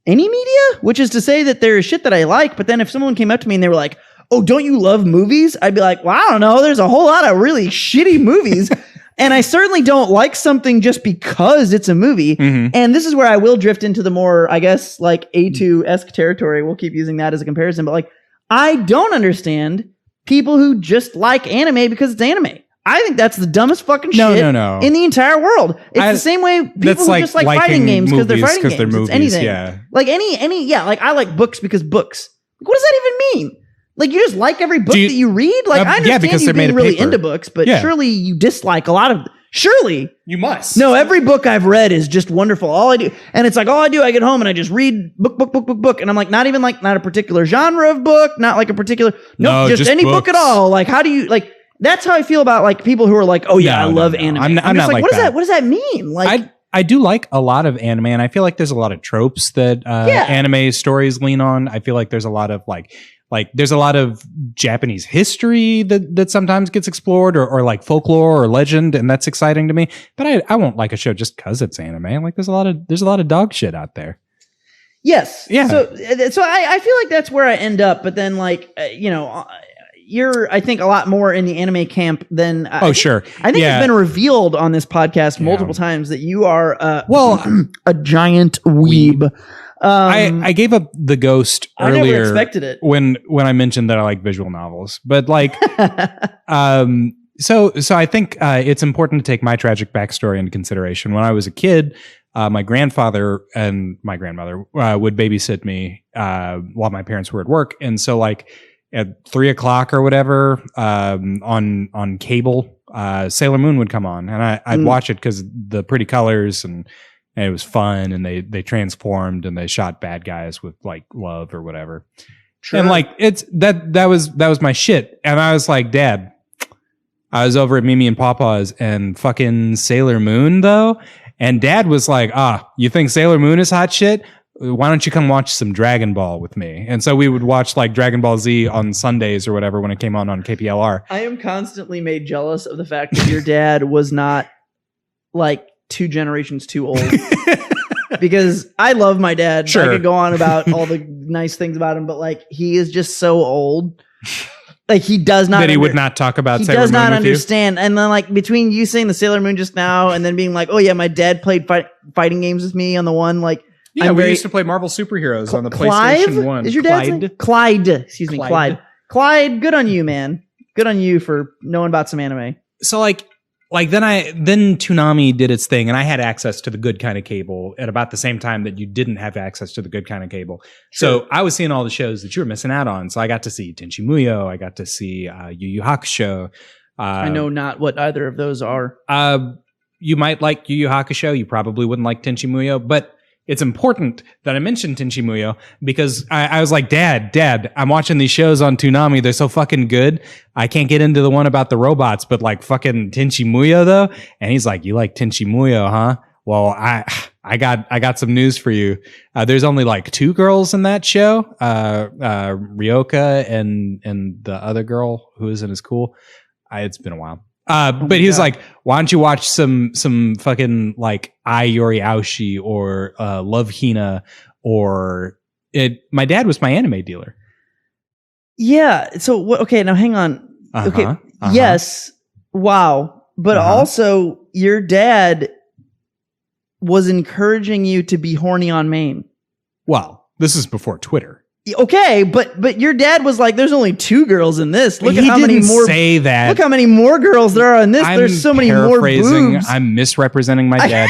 Speaker 1: any media, which is to say that there is shit that I like, but then if someone came up to me and they were like, "Oh, don't you love movies?" I'd be like, "Well, I don't know. There's a whole lot of really shitty movies." And I certainly don't like something just because it's a movie.
Speaker 2: Mhm.
Speaker 1: And this is where I will drift into the more, I guess, like A2-esque territory. We'll keep using that as a comparison. But like, I don't understand people who just like anime because it's anime. I think that's the dumbest fucking
Speaker 2: No,
Speaker 1: shit
Speaker 2: no.
Speaker 1: in the entire world. It's the same way people
Speaker 2: That's
Speaker 1: who
Speaker 2: like
Speaker 1: just like
Speaker 2: liking
Speaker 1: fighting games because they're
Speaker 2: movies
Speaker 1: fighting
Speaker 2: 'cause
Speaker 1: games.
Speaker 2: they're
Speaker 1: It's
Speaker 2: movies,
Speaker 1: anything.
Speaker 2: yeah.
Speaker 1: Like like I like books because books. Like, what does that even mean? Like, you just like every book
Speaker 2: Do you-
Speaker 1: that you read? Like, I
Speaker 2: yeah,
Speaker 1: understand
Speaker 2: because
Speaker 1: you
Speaker 2: they're made
Speaker 1: being
Speaker 2: of
Speaker 1: really
Speaker 2: paper.
Speaker 1: into books, but
Speaker 2: Yeah.
Speaker 1: surely you dislike a lot of... Surely.
Speaker 2: You must.
Speaker 1: No, every book I've read is just wonderful. All I do, and it's like all I do, I get home and I just read book, and I'm like, not even like not a particular genre of book, not like a particular,
Speaker 2: No,
Speaker 1: just any book
Speaker 2: books.
Speaker 1: at all. Like, how do you like? That's how I feel about like people who are like, oh yeah,
Speaker 2: No,
Speaker 1: I love
Speaker 2: no.
Speaker 1: anime.
Speaker 2: I'm
Speaker 1: just
Speaker 2: not like
Speaker 1: what does
Speaker 2: that.
Speaker 1: What does that mean? Like,
Speaker 2: I do like a lot of anime, and I feel like there's a lot of tropes that anime stories lean on. I feel like there's a lot of like there's a lot of Japanese history that sometimes gets explored, or like folklore or legend, and that's exciting to me. But I won't like a show just because it's anime. Like there's a lot of dog shit out there.
Speaker 1: yes,
Speaker 2: Yeah.
Speaker 1: So I feel like that's where I end up. But then like you're I think a lot more in the anime camp than
Speaker 2: Sure.
Speaker 1: I think
Speaker 2: Yeah.
Speaker 1: it's been revealed on this podcast multiple times that you are a giant weeb.
Speaker 2: I gave up the ghost
Speaker 1: I never
Speaker 2: earlier
Speaker 1: expected it.
Speaker 2: when I mentioned that I like visual novels, but like, so I think it's important to take my tragic backstory into consideration. When I was a kid, my grandfather and my grandmother would babysit me while my parents were at work, and so like at 3:00 or whatever on cable, Sailor Moon would come on, and I'd watch it because the pretty colors and it was fun, and they transformed and they shot bad guys with like love or whatever.
Speaker 1: Sure.
Speaker 2: And like it's that was my shit. And I was like, Dad, I was over at Mimi and Papa's and fucking Sailor Moon though. And Dad was like, you think Sailor Moon is hot shit? Why don't you come watch some Dragon Ball with me? And so we would watch like Dragon Ball Z on Sundays or whatever when it came on KPLR.
Speaker 1: I am constantly made jealous of the fact that your dad was not like 2 generations too old. Because I love my dad.
Speaker 2: Sure.
Speaker 1: I could go on about all the nice things about him, but like he is just so old. Like he does not
Speaker 2: That he would not talk about
Speaker 1: he
Speaker 2: Sailor
Speaker 1: does
Speaker 2: Moon
Speaker 1: not
Speaker 2: with
Speaker 1: understand. And then like between you saying the Sailor Moon just now and then being like, oh yeah, my dad played fighting games with me on the one, like
Speaker 2: you? Yeah,
Speaker 1: I'm
Speaker 2: we
Speaker 1: very-
Speaker 2: used to play Marvel Superheroes on the
Speaker 1: Clive?
Speaker 2: PlayStation 1.
Speaker 1: Is your dad's name? Clyde. Excuse me,
Speaker 2: Clyde.
Speaker 1: Clyde. Clyde, good on you, man. Good on you for knowing about some anime.
Speaker 2: So like then Toonami did its thing, and I had access to the good kind of cable at about the same time that you didn't have access to the good kind of cable.
Speaker 1: Sure.
Speaker 2: So I was seeing all the shows that you were missing out on. So I got to see Tenchi Muyo, I got to see Yu Yu Hakusho.
Speaker 1: I know not what either of those are.
Speaker 2: You might like Yu Yu Hakusho. You probably wouldn't like Tenchi Muyo, but it's important that I mention Tenchi Muyo because I was like, Dad, I'm watching these shows on Toonami. They're so fucking good. I can't get into the one about the robots, but like fucking Tenchi Muyo though. And he's like, you like Tenchi Muyo, huh? Well, I got some news for you. There's only like 2 girls in that show. Ryoka and the other girl who isn't as cool. It's been a while. But he was like, why don't you watch some fucking like Ai Yori Aoshi or Love Hina or my dad was my anime dealer.
Speaker 1: Yeah. So okay, now hang on. Okay. Yes. Wow. But also your dad was encouraging you to be horny on MAME.
Speaker 2: Well, this is before Twitter.
Speaker 1: Okay, but your dad was like, "There's only 2 girls in this. Look at how many more.
Speaker 2: Say that.
Speaker 1: Look how many more girls there are in this. There's so many more boobs."
Speaker 2: I'm misrepresenting my dad.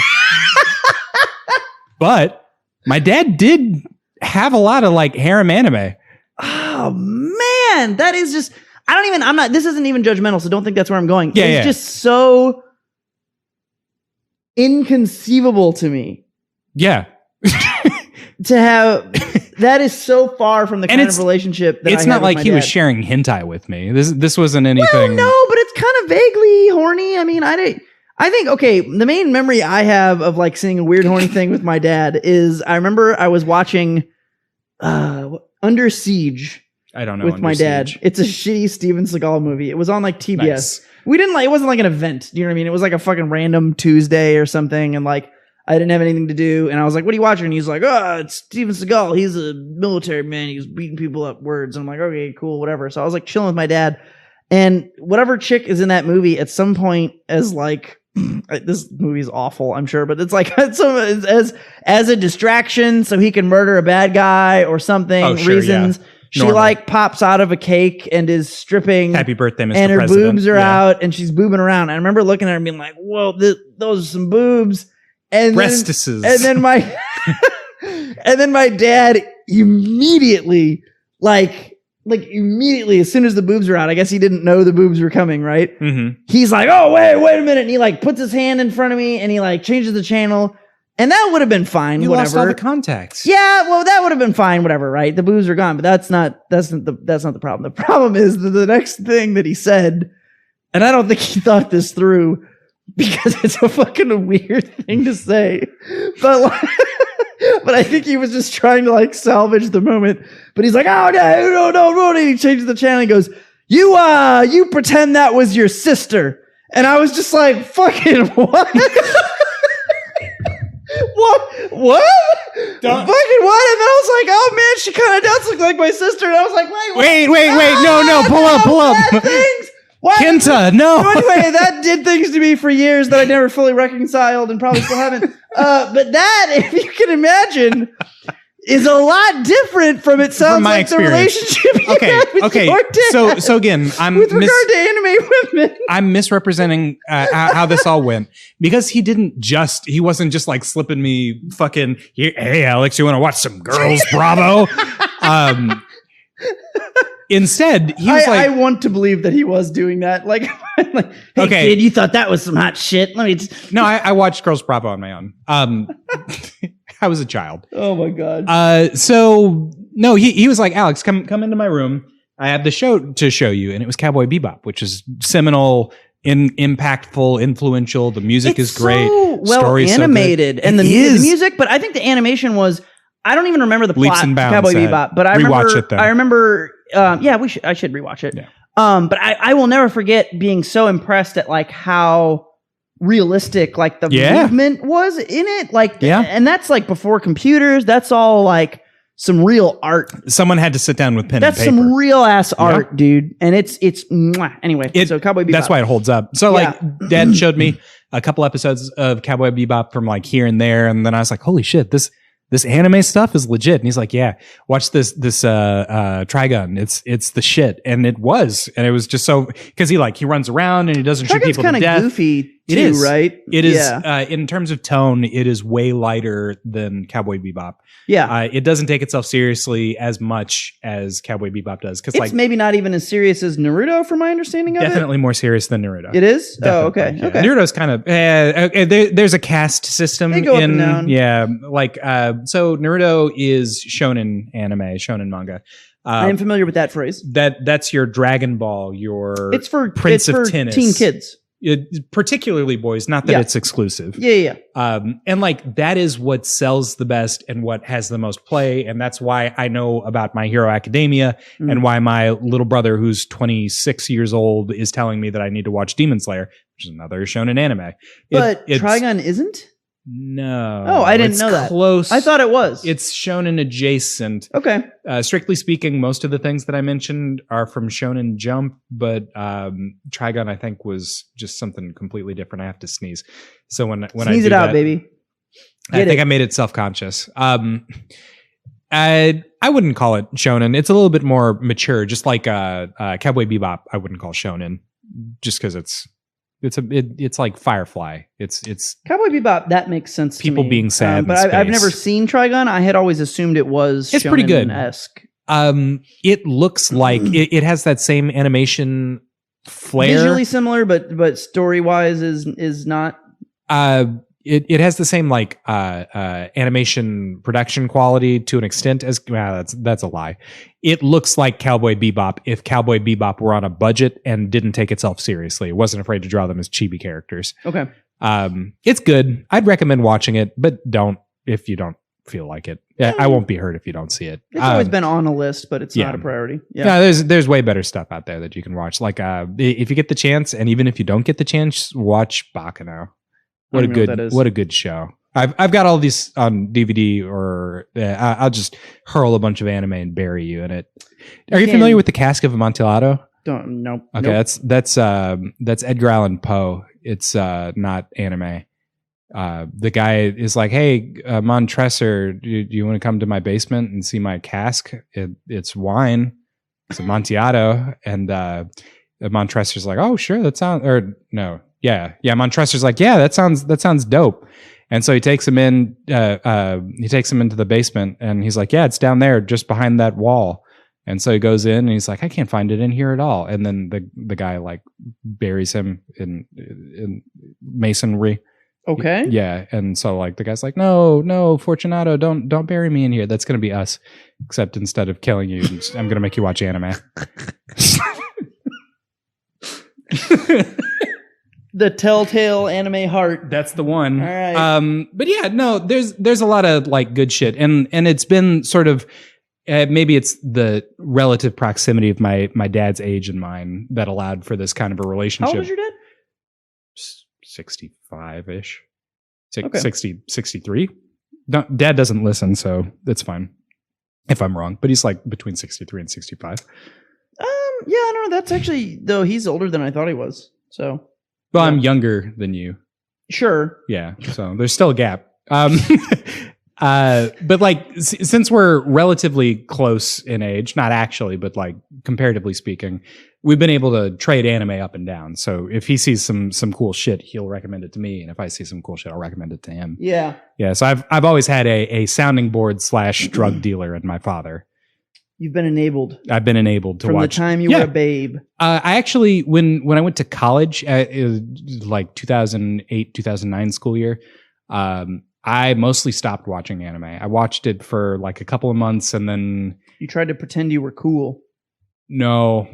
Speaker 2: But my dad did have a lot of like harem anime.
Speaker 1: Oh man, that is just. I'm not. This isn't even judgmental, so don't think that's where I'm going.
Speaker 2: Yeah,
Speaker 1: it's just so inconceivable to me.
Speaker 2: Yeah.
Speaker 1: To have. That is so far from the kind of relationship that
Speaker 2: it's
Speaker 1: I
Speaker 2: not like
Speaker 1: with my
Speaker 2: he
Speaker 1: dad.
Speaker 2: was sharing hentai with me. This wasn't anything.
Speaker 1: Well, no, but it's kind of vaguely horny. I mean, I think okay, the main memory I have of like seeing a weird horny thing with my dad is I remember I was watching Under Siege.
Speaker 2: I don't know.
Speaker 1: With my dad. It's a shitty Steven Seagal movie. It was on like TBS.
Speaker 2: Nice.
Speaker 1: It wasn't like an event. Do you know what I mean? It was like a fucking random Tuesday or something and like I didn't have anything to do. And I was like, what are you watching? And he's like, it's Steven Seagal. He's a military man. He was beating people up words. And I'm like, okay, cool, whatever. So I was like chilling with my dad. And whatever chick is in that movie at some point as like, this movie is awful, I'm sure, but it's like as a distraction so he can murder a bad guy or something, reasons. Yeah. She like pops out of a cake and is stripping.
Speaker 2: Happy birthday, Mr.
Speaker 1: And her
Speaker 2: President.
Speaker 1: boobs are out and she's boobing around. I remember looking at her and being like, whoa, those are some boobs. And then my dad immediately, immediately, as soon as the boobs were out, I guess he didn't know the boobs were coming, right?
Speaker 2: Mm-hmm.
Speaker 1: He's like, oh, wait a minute. And he like puts his hand in front of me and he like changes the channel. And that would have been fine, whatever.
Speaker 2: Lost all the contacts.
Speaker 1: Yeah, well, that would have been fine, whatever, right? The boobs are gone, but that's not the problem. The problem is that the next thing that he said, and I don't think he thought this through, because it's a fucking weird thing to say, but I think he was just trying to like salvage the moment. But he's like, oh no, and he changes the channel. He goes, you pretend that was your sister, and I was just like, fucking what? What? Fucking what? And then I was like, oh man, she kind of does look like my sister. And I was like, wait,
Speaker 2: no, pull up.
Speaker 1: Things. What?
Speaker 2: Kenta, no.
Speaker 1: So anyway, that did things to me for years that I never fully reconciled and probably still haven't. But that, if you can imagine, is a lot different from it sounds like
Speaker 2: experience.
Speaker 1: The relationship you had with your dad.
Speaker 2: So again,
Speaker 1: with regard to anime women,
Speaker 2: I'm misrepresenting how this all went because he wasn't just like slipping me fucking, hey Alex, you want to watch some girls Bravo? Instead, he was like,
Speaker 1: I want to believe that he was doing that. Like hey
Speaker 2: okay,
Speaker 1: kid, you thought that was some hot shit. Let me
Speaker 2: No, I watched Girls Bravo on my own. I was a child.
Speaker 1: Oh my God.
Speaker 2: So no, he was like, Alex, come into my room. I have the show to show you. And it was Cowboy Bebop, which is seminal, impactful, influential. The music is great.
Speaker 1: So well
Speaker 2: Story's
Speaker 1: animated.
Speaker 2: So
Speaker 1: and the music, but I think the animation was, I don't even remember the
Speaker 2: Leaps
Speaker 1: plot
Speaker 2: and
Speaker 1: of
Speaker 2: bounds.
Speaker 1: Cowboy Bebop, but I remember, I should rewatch it.
Speaker 2: Yeah.
Speaker 1: But I will never forget being so impressed at like how realistic like the movement was in it. And that's like before computers. That's all like some real art.
Speaker 2: Someone had to sit down with pen and paper.
Speaker 1: That's some real ass art, dude. And it's mwah. Anyway. So Cowboy Bebop.
Speaker 2: That's why it holds up. So like Dad showed me a couple episodes of Cowboy Bebop from like here and there, and then I was like, holy shit, this anime stuff is legit. And he's like, yeah, watch this Trigun. It's the shit. And it was. And it was just so, because he runs around and he doesn't shoot people to death.
Speaker 1: Goofy.
Speaker 2: It
Speaker 1: too,
Speaker 2: is.
Speaker 1: right?
Speaker 2: It is,
Speaker 1: Yeah.
Speaker 2: in terms of tone, it is way lighter than Cowboy Bebop.
Speaker 1: Yeah.
Speaker 2: It doesn't take itself seriously as much as Cowboy Bebop does. Because,
Speaker 1: It's
Speaker 2: like,
Speaker 1: maybe not even as serious as Naruto, from my understanding of
Speaker 2: definitely more serious than Naruto.
Speaker 1: it. It is?
Speaker 2: Definitely,
Speaker 1: Oh, okay.
Speaker 2: yeah.
Speaker 1: Okay.
Speaker 2: Naruto's kind of there's a caste system.
Speaker 1: They go up and down.
Speaker 2: Yeah, like so Naruto is shonen anime, shonen manga.
Speaker 1: I am familiar with that phrase.
Speaker 2: That's your Dragon Ball, your
Speaker 1: It's for
Speaker 2: Prince
Speaker 1: it's
Speaker 2: of
Speaker 1: for
Speaker 2: Tennis,
Speaker 1: teen kids.
Speaker 2: particularly boys. Not that
Speaker 1: Yeah.
Speaker 2: it's exclusive.
Speaker 1: Yeah.
Speaker 2: And like that is what sells the best and what has the most play, and that's why I know about My Hero Academia
Speaker 1: Mm.
Speaker 2: and why my little brother, who's 26 years old, is telling me that I need to watch Demon Slayer, which is another shonen anime.
Speaker 1: But
Speaker 2: It's
Speaker 1: Trigun isn't?
Speaker 2: no.
Speaker 1: Oh, I didn't
Speaker 2: it's
Speaker 1: know that.
Speaker 2: Close.
Speaker 1: I thought it was.
Speaker 2: It's shonen adjacent.
Speaker 1: Okay.
Speaker 2: Strictly speaking, most of the things that I mentioned are from Shonen Jump, but Trigun, I think, was just something completely different. I have to sneeze. So when
Speaker 1: Sneeze
Speaker 2: I do
Speaker 1: it out,
Speaker 2: that,
Speaker 1: baby.
Speaker 2: I think I made it self-conscious. I wouldn't call it shonen. It's a little bit more mature, just like Cowboy Bebop. I wouldn't call shonen, just because it's like Firefly. It's
Speaker 1: Cowboy Bebop, that makes sense to
Speaker 2: people
Speaker 1: me.
Speaker 2: being sad.
Speaker 1: But
Speaker 2: in
Speaker 1: I've
Speaker 2: space.
Speaker 1: never seen Trigun. I had always assumed it was
Speaker 2: It's pretty good.
Speaker 1: Shonen-esque.
Speaker 2: It looks like it has that same animation flair.
Speaker 1: Visually similar, but story-wise is not.
Speaker 2: It has the same like animation production quality to an extent as that's a lie. It looks like Cowboy Bebop if Cowboy Bebop were on a budget and didn't take itself seriously. It wasn't afraid to draw them as chibi characters.
Speaker 1: Okay.
Speaker 2: It's good. I'd recommend watching it, but don't if you don't feel like it. I won't be hurt if you don't see it.
Speaker 1: It's always been on a list, but it's not a priority. Yeah.
Speaker 2: There's way better stuff out there that you can watch. Like if you get the chance, and even if you don't get the chance, watch Baccano. What a good show. I've got all these on DVD, or I'll just hurl a bunch of anime and bury you in it. Are you familiar with the Cask of Amontillado?
Speaker 1: Nope.
Speaker 2: Okay, that's Edgar Allan Poe. It's not anime. The guy is like, hey, Montresor, do you want to come to my basement and see my cask? It's wine. It's Amontillado. And Montresor's like, oh, sure, that sounds, or no. Yeah. Montresor's like, yeah, that sounds dope. And so he takes him in, he takes him into the basement, and he's like, yeah, it's down there just behind that wall. And so he goes in and he's like, I can't find it in here at all. And then the guy like buries him in masonry.
Speaker 1: Okay.
Speaker 2: Yeah. And so like the guy's like, no, Fortunato, don't bury me in here. That's going to be us. Except instead of killing you, I'm going to make you watch anime.
Speaker 1: The Telltale Anime Heart.
Speaker 2: That's the one.
Speaker 1: All right.
Speaker 2: But yeah, no, there's a lot of like good shit, and it's been sort of maybe it's the relative proximity of my dad's age and mine that allowed for this kind of a relationship.
Speaker 1: How old is your dad?
Speaker 2: 65-ish.
Speaker 1: Okay.
Speaker 2: 63. Dad doesn't listen, so it's fine if I'm wrong. But he's like between 63 and 65.
Speaker 1: Yeah, I don't know. That's actually, though, he's older than I thought he was. So.
Speaker 2: Well,
Speaker 1: yeah.
Speaker 2: I'm younger than you.
Speaker 1: Sure.
Speaker 2: Yeah, so there's still a gap. But like, since we're relatively close in age, not actually, but like comparatively speaking, we've been able to trade anime up and down. So if he sees some cool shit, he'll recommend it to me, and if I see some cool shit, I'll recommend it to him.
Speaker 1: Yeah.
Speaker 2: Yeah. So I've always had a sounding board / drug dealer in my father.
Speaker 1: You've been enabled.
Speaker 2: I've been enabled to
Speaker 1: from
Speaker 2: watch.
Speaker 1: The time you were a babe.
Speaker 2: I actually, when I went to college, it was like 2008, 2009 school year, I mostly stopped watching anime. I watched it for like a couple of months, and then
Speaker 1: you tried to pretend you were cool.
Speaker 2: No,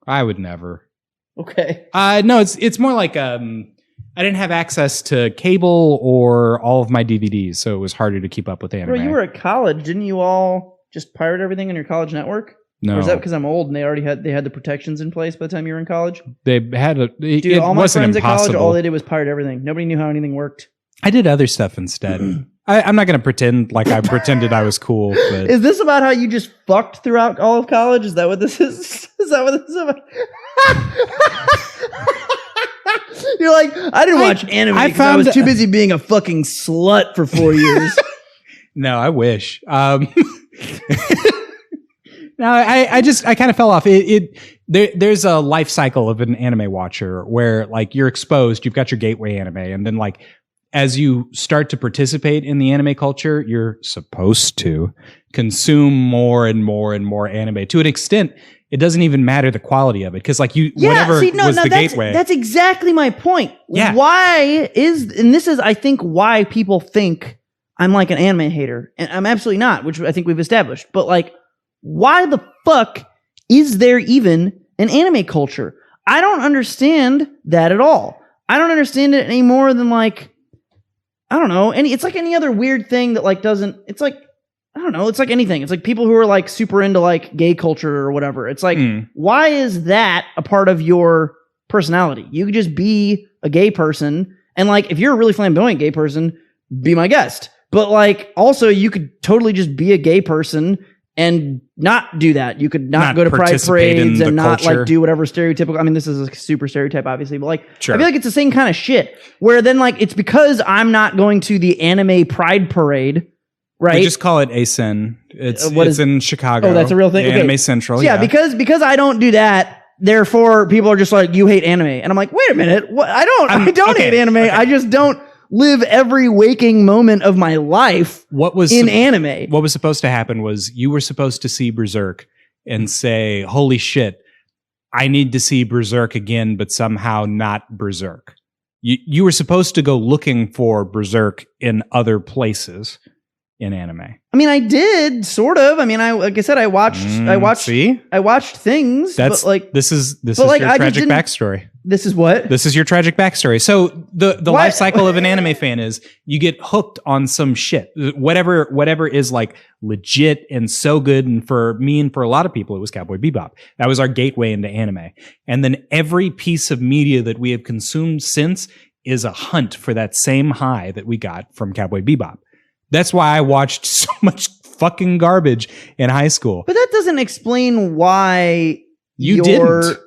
Speaker 2: I would never.
Speaker 1: Okay.
Speaker 2: No, it's more like I didn't have access to cable or all of my DVDs, so it was harder to keep up with anime.
Speaker 1: Bro, you were at college. Didn't you all just pirate everything on your college network?
Speaker 2: No.
Speaker 1: Or is that because I'm old and they had the protections in place by the time you were in college?
Speaker 2: They had
Speaker 1: Dude,
Speaker 2: it
Speaker 1: all my
Speaker 2: wasn't
Speaker 1: friends
Speaker 2: impossible.
Speaker 1: at college, all they did was pirate everything. Nobody knew how anything worked.
Speaker 2: I did other stuff instead. I'm not going to pretend like I pretended I was cool. But
Speaker 1: is this about how you just fucked throughout all of college? Is that what this is? Is that what this is about? You're like, I didn't watch anime because I was too busy being a fucking slut for 4 years.
Speaker 2: No, I wish. No, I kind of fell off. There's a life cycle of an anime watcher where like you're exposed, you've got your gateway anime, and then like as you start to participate in the anime culture, you're supposed to consume more and more and more anime to an extent. It doesn't even matter the quality of it because like whatever was the gateway.
Speaker 1: That's exactly my point.
Speaker 2: Yeah.
Speaker 1: And this is, I think, why people think I'm like an anime hater. And I'm absolutely not, which I think we've established. But like, why the fuck is there even an anime culture? I don't understand that at all. I don't understand it any more than like, I don't know. It's like any other weird thing that like doesn't, it's like, I don't know. It's like anything. It's like people who are like super into like gay culture or whatever. It's like, why is that a part of your personality? You could just be a gay person. And like, if you're a really flamboyant gay person, be my guest. But like, also you could totally just be a gay person and not do that. You could not go to pride parades and not like do whatever stereotypical. I mean, this is a super stereotype, obviously, but like, sure. I feel like it's the same kind of shit where then like, it's because I'm not going to the anime pride parade. Right.
Speaker 2: We just call it ASIN. It's in Chicago.
Speaker 1: Oh, that's a real thing. Okay.
Speaker 2: Anime Central.
Speaker 1: So yeah, because I don't do that, therefore people are just like, you hate anime. And I'm like, wait a minute. What? I don't hate anime. Okay. I just don't live every waking moment of my life in anime.
Speaker 2: What was supposed to happen was you were supposed to see Berserk and say, holy shit, I need to see Berserk again, but somehow not Berserk. You were supposed to go looking for Berserk in other places. In anime,
Speaker 1: I mean, I did sort of. I mean, like I said, I watched.
Speaker 2: See,
Speaker 1: I watched things.
Speaker 2: That's
Speaker 1: but like
Speaker 2: this is your tragic backstory.
Speaker 1: This is what?
Speaker 2: This is your tragic backstory. So the life cycle of an anime fan is you get hooked on some shit, whatever is like legit and so good. And for me and for a lot of people, it was Cowboy Bebop. That was our gateway into anime. And then every piece of media that we have consumed since is a hunt for that same high that we got from Cowboy Bebop. That's why I watched so much fucking garbage in high school.
Speaker 1: But that doesn't explain why
Speaker 2: you didn't.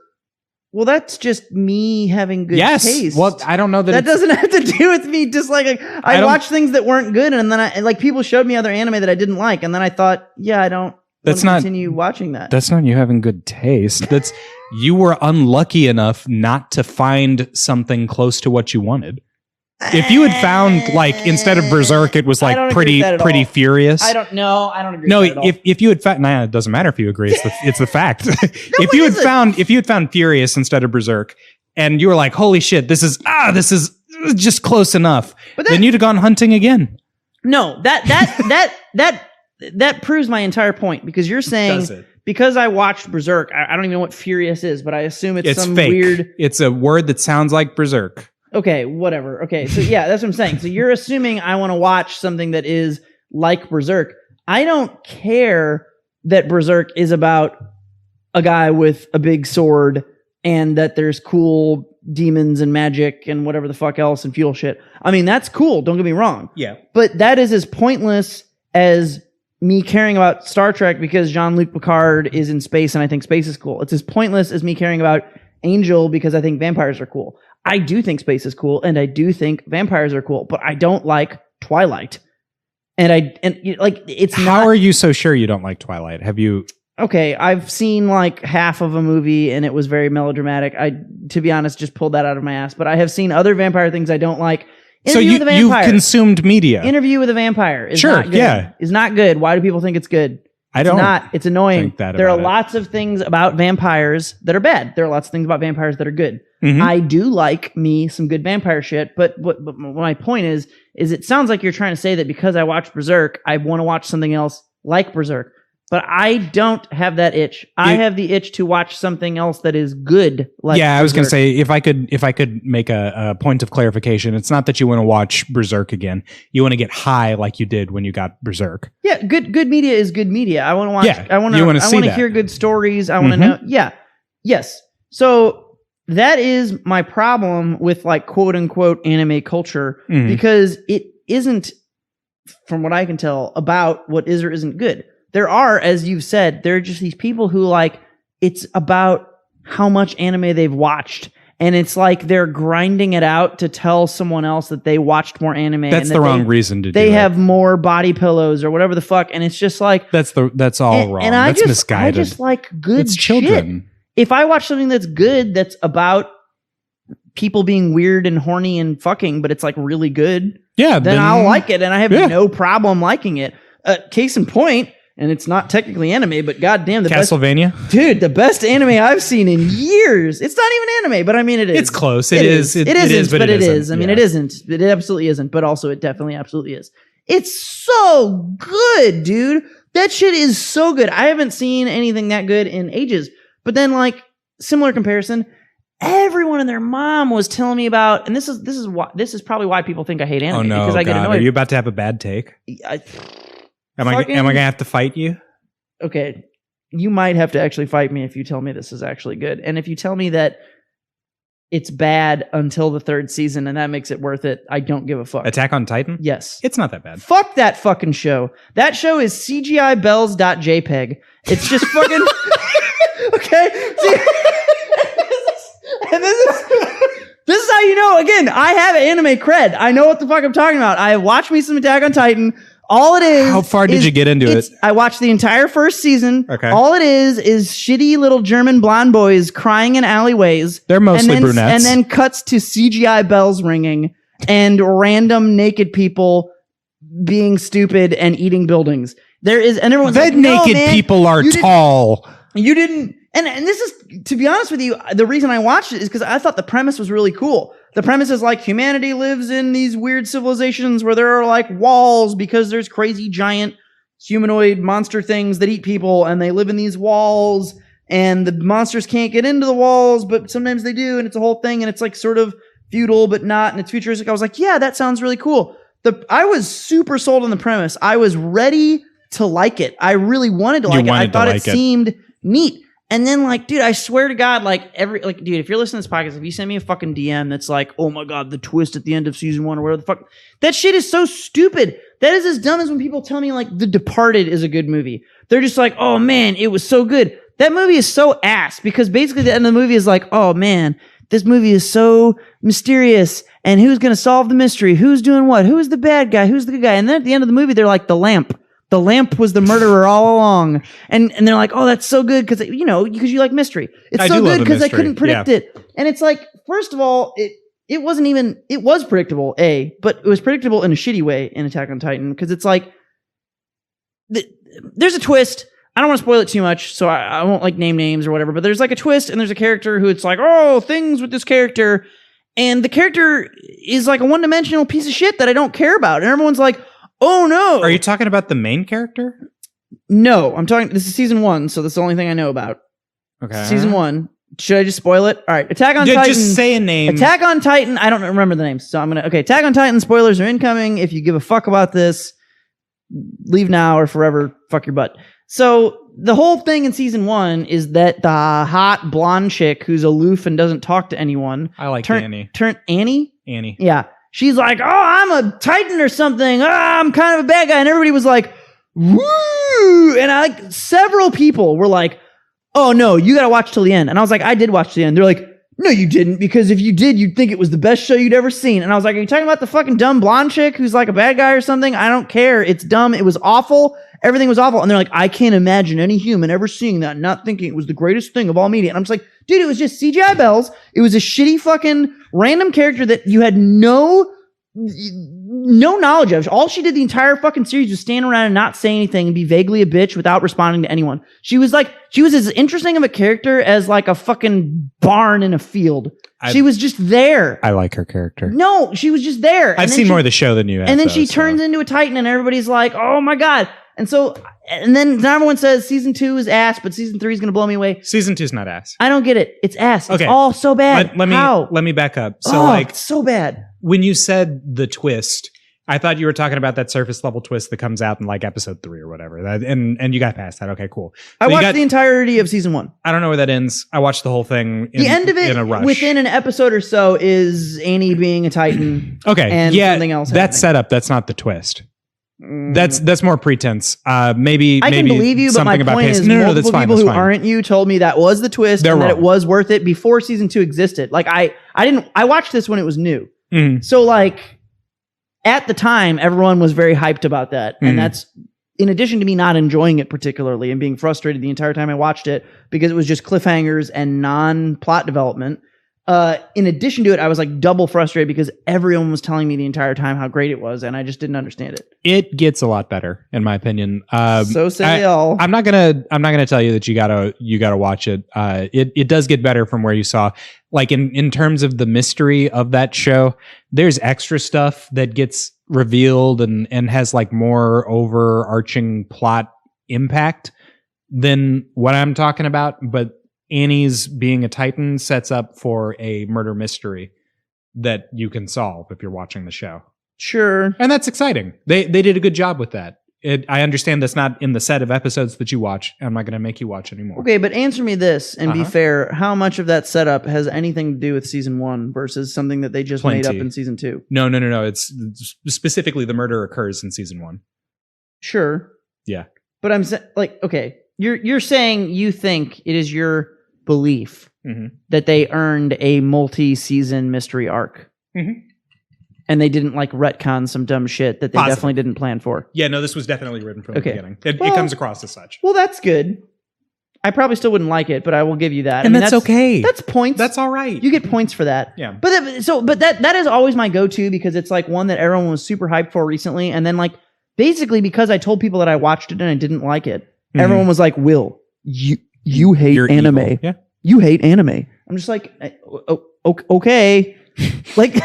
Speaker 1: Well, that's just me having good taste.
Speaker 2: Well, I don't know
Speaker 1: that doesn't have to do with me. Just like I watched things that weren't good, and then people showed me other anime that I didn't like, and then I thought, yeah, I don't. That's not continue watching that.
Speaker 2: That's not you having good taste. That's you were unlucky enough not to find something close to what you wanted. If you had found like instead of Berserk, it was like pretty furious.
Speaker 1: I don't know. I don't agree.
Speaker 2: No,
Speaker 1: with that at all.
Speaker 2: if you had found, it doesn't matter if you agree. It's the fact. If you had found Furious instead of Berserk, and you were like, holy shit, this is just close enough, then you'd have gone hunting again.
Speaker 1: No, that proves my entire point because you're saying because I watched Berserk, I don't even know what Furious is, but I assume it's some
Speaker 2: fake.
Speaker 1: Weird.
Speaker 2: It's a word that sounds like Berserk.
Speaker 1: Okay, whatever. Okay, so yeah, that's what I'm saying. So you're assuming I want to watch something that is like Berserk. I don't care that Berserk is about a guy with a big sword and that there's cool demons and magic and whatever the fuck else and fuel shit. I mean, that's cool. Don't get me wrong.
Speaker 2: Yeah.
Speaker 1: But that is as pointless as me caring about Star Trek because Jean-Luc Picard is in space and I think space is cool. It's as pointless as me caring about Angel because I think vampires are cool. I do think space is cool, and I do think vampires are cool, but I don't like Twilight. It's not.
Speaker 2: How are you so sure you don't like Twilight? Have you?
Speaker 1: Okay, I've seen like half of a movie, and it was very melodramatic. I, to be honest, just pulled that out of my ass. But I have seen other vampire things I don't like. You've
Speaker 2: consumed media.
Speaker 1: Interview with a Vampire is not good.
Speaker 2: Yeah,
Speaker 1: is not good. Why do people think it's good? It's not. It's annoying. There are lots of things about vampires that are bad. There are lots of things about vampires that are good. Mm-hmm. I do like me some good vampire shit, but my point is it sounds like you're trying to say that because I watched Berserk, I want to watch something else like Berserk. But I don't have that itch. I have the itch to watch something else that is good. Like
Speaker 2: I was
Speaker 1: Berserk.
Speaker 2: going to say, if I could make a point of clarification, it's not that you want to watch Berserk again. You want to get high like you did when you got Berserk.
Speaker 1: Yeah, good media is good media. I want to watch.
Speaker 2: Yeah,
Speaker 1: I want to hear good stories. I want to know. Yeah, yes. So that is my problem with like quote unquote anime culture because it isn't, from what I can tell, about what is or isn't good. There are, as you've said, there are just these people who like, it's about how much anime they've watched. And it's like they're grinding it out to tell someone else that they watched more anime.
Speaker 2: That's the wrong reason to do it.
Speaker 1: They have more body pillows or whatever the fuck. And it's just like...
Speaker 2: That's all wrong.
Speaker 1: And
Speaker 2: that's misguided.
Speaker 1: I just like good
Speaker 2: it's children.
Speaker 1: shit. if I watch something that's good, that's about people being weird and horny and fucking, but it's like really good, then I'll like it, and I have no problem liking it. Case in point, and it's not technically anime, but goddamn,
Speaker 2: Castlevania,
Speaker 1: dude, the best anime I've seen in years. It's not even anime, but I mean, it is.
Speaker 2: It's close. It is, but it is.
Speaker 1: I mean, it isn't. It absolutely isn't. But also, it definitely absolutely is. It's so good, dude. That shit is so good. I haven't seen anything that good in ages. But then, like, similar comparison, everyone and their mom was telling me about, and this is probably why people think I hate anime.
Speaker 2: Oh no,
Speaker 1: because I get annoyed.
Speaker 2: Are you about to have a bad take? Am I gonna have to fight you?
Speaker 1: Okay, you might have to actually fight me if you tell me this is actually good, and if you tell me that it's bad until the 3rd season and that makes it worth it, I don't give a fuck.
Speaker 2: Attack on Titan?
Speaker 1: Yes.
Speaker 2: It's not that bad.
Speaker 1: Fuck that fucking show. That show is CGIBells.jpg. It's just fucking okay. See, and this is how you know. Again, I have anime cred. I know what the fuck I'm talking about. I watched me some Attack on Titan. All it is.
Speaker 2: How far did you get into it?
Speaker 1: I watched the entire 1st season.
Speaker 2: Okay.
Speaker 1: All it is shitty little German blonde boys crying in alleyways.
Speaker 2: They're mostly brunettes.
Speaker 1: And then cuts to CGI bells ringing and random naked people being stupid and eating buildings. There is, and everyone's like,
Speaker 2: naked people are tall.
Speaker 1: You didn't. And this is, to be honest with you, the reason I watched it is because I thought the premise was really cool. The premise is like humanity lives in these weird civilizations where there are like walls because there's crazy giant humanoid monster things that eat people, and they live in these walls, and the monsters can't get into the walls, but sometimes they do, and it's a whole thing, and it's like sort of feudal but not, and it's futuristic. I was like, yeah, that sounds really cool. I was super sold on the premise. I was ready to like it. I really wanted to like it. I thought it seemed neat. And then, like, dude, I swear to God, dude, if you're listening to this podcast, if you send me a fucking DM that's like, oh my God, the twist at the end of season 1 or whatever the fuck, that shit is so stupid. That is as dumb as when people tell me, like, The Departed is a good movie. They're just like, oh man, it was so good. That movie is so ass, because basically the end of the movie is like, oh man, this movie is so mysterious, and who's going to solve the mystery? Who's doing what? Who's the bad guy? Who's the good guy? And then at the end of the movie, they're like, the lamp. The lamp was the murderer all along. And they're like, oh, that's so good because, because you like mystery. It's so good because I couldn't predict it. And it's like, first of all, it was predictable, but it was predictable in a shitty way in Attack on Titan, because it's like, there's a twist. I don't want to spoil it too much, so I won't like name names or whatever, but there's like a twist, and there's a character who it's like, oh, things with this character. And the character is like a one-dimensional piece of shit that I don't care about. And everyone's like, oh no.
Speaker 2: Are you talking about the main character?
Speaker 1: No, this is season 1, so that's the only thing I know about.
Speaker 2: Okay.
Speaker 1: Season 1. Should I just spoil it? All right. Attack on Titan.
Speaker 2: Just say a name.
Speaker 1: Attack on Titan. I don't remember the names, so I'm okay. Attack on Titan spoilers are incoming. If you give a fuck about this, leave now or forever fuck your butt. So the whole thing in season 1 is that the hot blonde chick who's aloof and doesn't talk to anyone.
Speaker 2: I like Annie.
Speaker 1: Annie?
Speaker 2: Annie.
Speaker 1: Yeah. She's like, oh, I'm a Titan or something. Oh, I'm kind of a bad guy. And everybody was like, woo. And several people were like, oh no, you got to watch till the end. And I was like, I did watch till the end. They're like, no, you didn't, because if you did, you'd think it was the best show you'd ever seen. And I was like, are you talking about the fucking dumb blonde chick who's like a bad guy or something? I don't care. It's dumb. It was awful. Everything was awful. And they're like, I can't imagine any human ever seeing that and not thinking it was the greatest thing of all media. And I'm just like, dude, it was just CGI bells. It was a shitty fucking random character that you had no knowledge of. All she did the entire fucking series was stand around and not say anything and be vaguely a bitch without responding to anyone. She was as interesting of a character as like a fucking barn in a field. She was just there.
Speaker 2: I like her character.
Speaker 1: No, she was just there.
Speaker 2: I've seen more of the show than you have.
Speaker 1: And then she turns into a Titan and everybody's like, oh my God. And then everyone says season 2 is ass, but season 3 is going to blow me away.
Speaker 2: Season 2 is not ass.
Speaker 1: I don't get it. It's ass.
Speaker 2: Okay.
Speaker 1: It's all so bad.
Speaker 2: Let me back up. So
Speaker 1: it's so bad.
Speaker 2: When you said the twist, I thought you were talking about that surface level twist that comes out in like episode 3 or whatever. And you got past that. Okay, cool.
Speaker 1: I watched the entirety of season 1.
Speaker 2: I don't know where that ends. I watched the whole thing
Speaker 1: the end of it
Speaker 2: in a rush.
Speaker 1: Within an episode or so is Annie being a Titan.
Speaker 2: Okay.
Speaker 1: And something else happening.
Speaker 2: That's set up. That's not the twist. That's more pretense. Maybe
Speaker 1: I can believe you, but my point is multiple people who aren't you told me that was the twist and that it was worth it before season 2 existed. Like I watched this when it was new.
Speaker 2: Mm-hmm.
Speaker 1: So like at the time everyone was very hyped about that, and that's in addition to me not enjoying it particularly and being frustrated the entire time I watched it because it was just cliffhangers and non-plot development, in addition to it, I was like double frustrated because everyone was telling me the entire time how great it was, and I just didn't understand it.
Speaker 2: It gets a lot better, in my opinion.
Speaker 1: So say they all.
Speaker 2: I'm not gonna tell you that you gotta watch it. It does get better from where you saw. Like in terms of the mystery of that show, there's extra stuff that gets revealed and has like more overarching plot impact than what I'm talking about, but Annie's being a Titan sets up for a murder mystery that you can solve if you're watching the show.
Speaker 1: Sure.
Speaker 2: And that's exciting. They did a good job with that. I understand that's not in the set of episodes that you watch. I'm not going to make you watch anymore.
Speaker 1: Okay, but answer me this and be fair. How much of that setup has anything to do with season 1 versus something that they just made up in season 2?
Speaker 2: No. It's specifically the murder occurs in season 1.
Speaker 1: Sure.
Speaker 2: Yeah.
Speaker 1: But I'm like, okay, you're saying you think it is your belief that they earned a multi-season mystery arc. And they didn't like retcon some dumb shit that they definitely didn't plan for.
Speaker 2: Yeah, no, this was definitely written from the beginning. It comes across as such.
Speaker 1: Well, that's good. I probably still wouldn't like it, but I will give you that.
Speaker 2: And that's okay.
Speaker 1: That's points.
Speaker 2: That's all right.
Speaker 1: You get points for that.
Speaker 2: Yeah.
Speaker 1: But that is always my go-to because it's like one that everyone was super hyped for recently, and then like basically because I told people that I watched it and I didn't like it, everyone was like, "Will, you hate anime?
Speaker 2: Evil. Yeah.
Speaker 1: You hate anime." I'm just like, okay, like.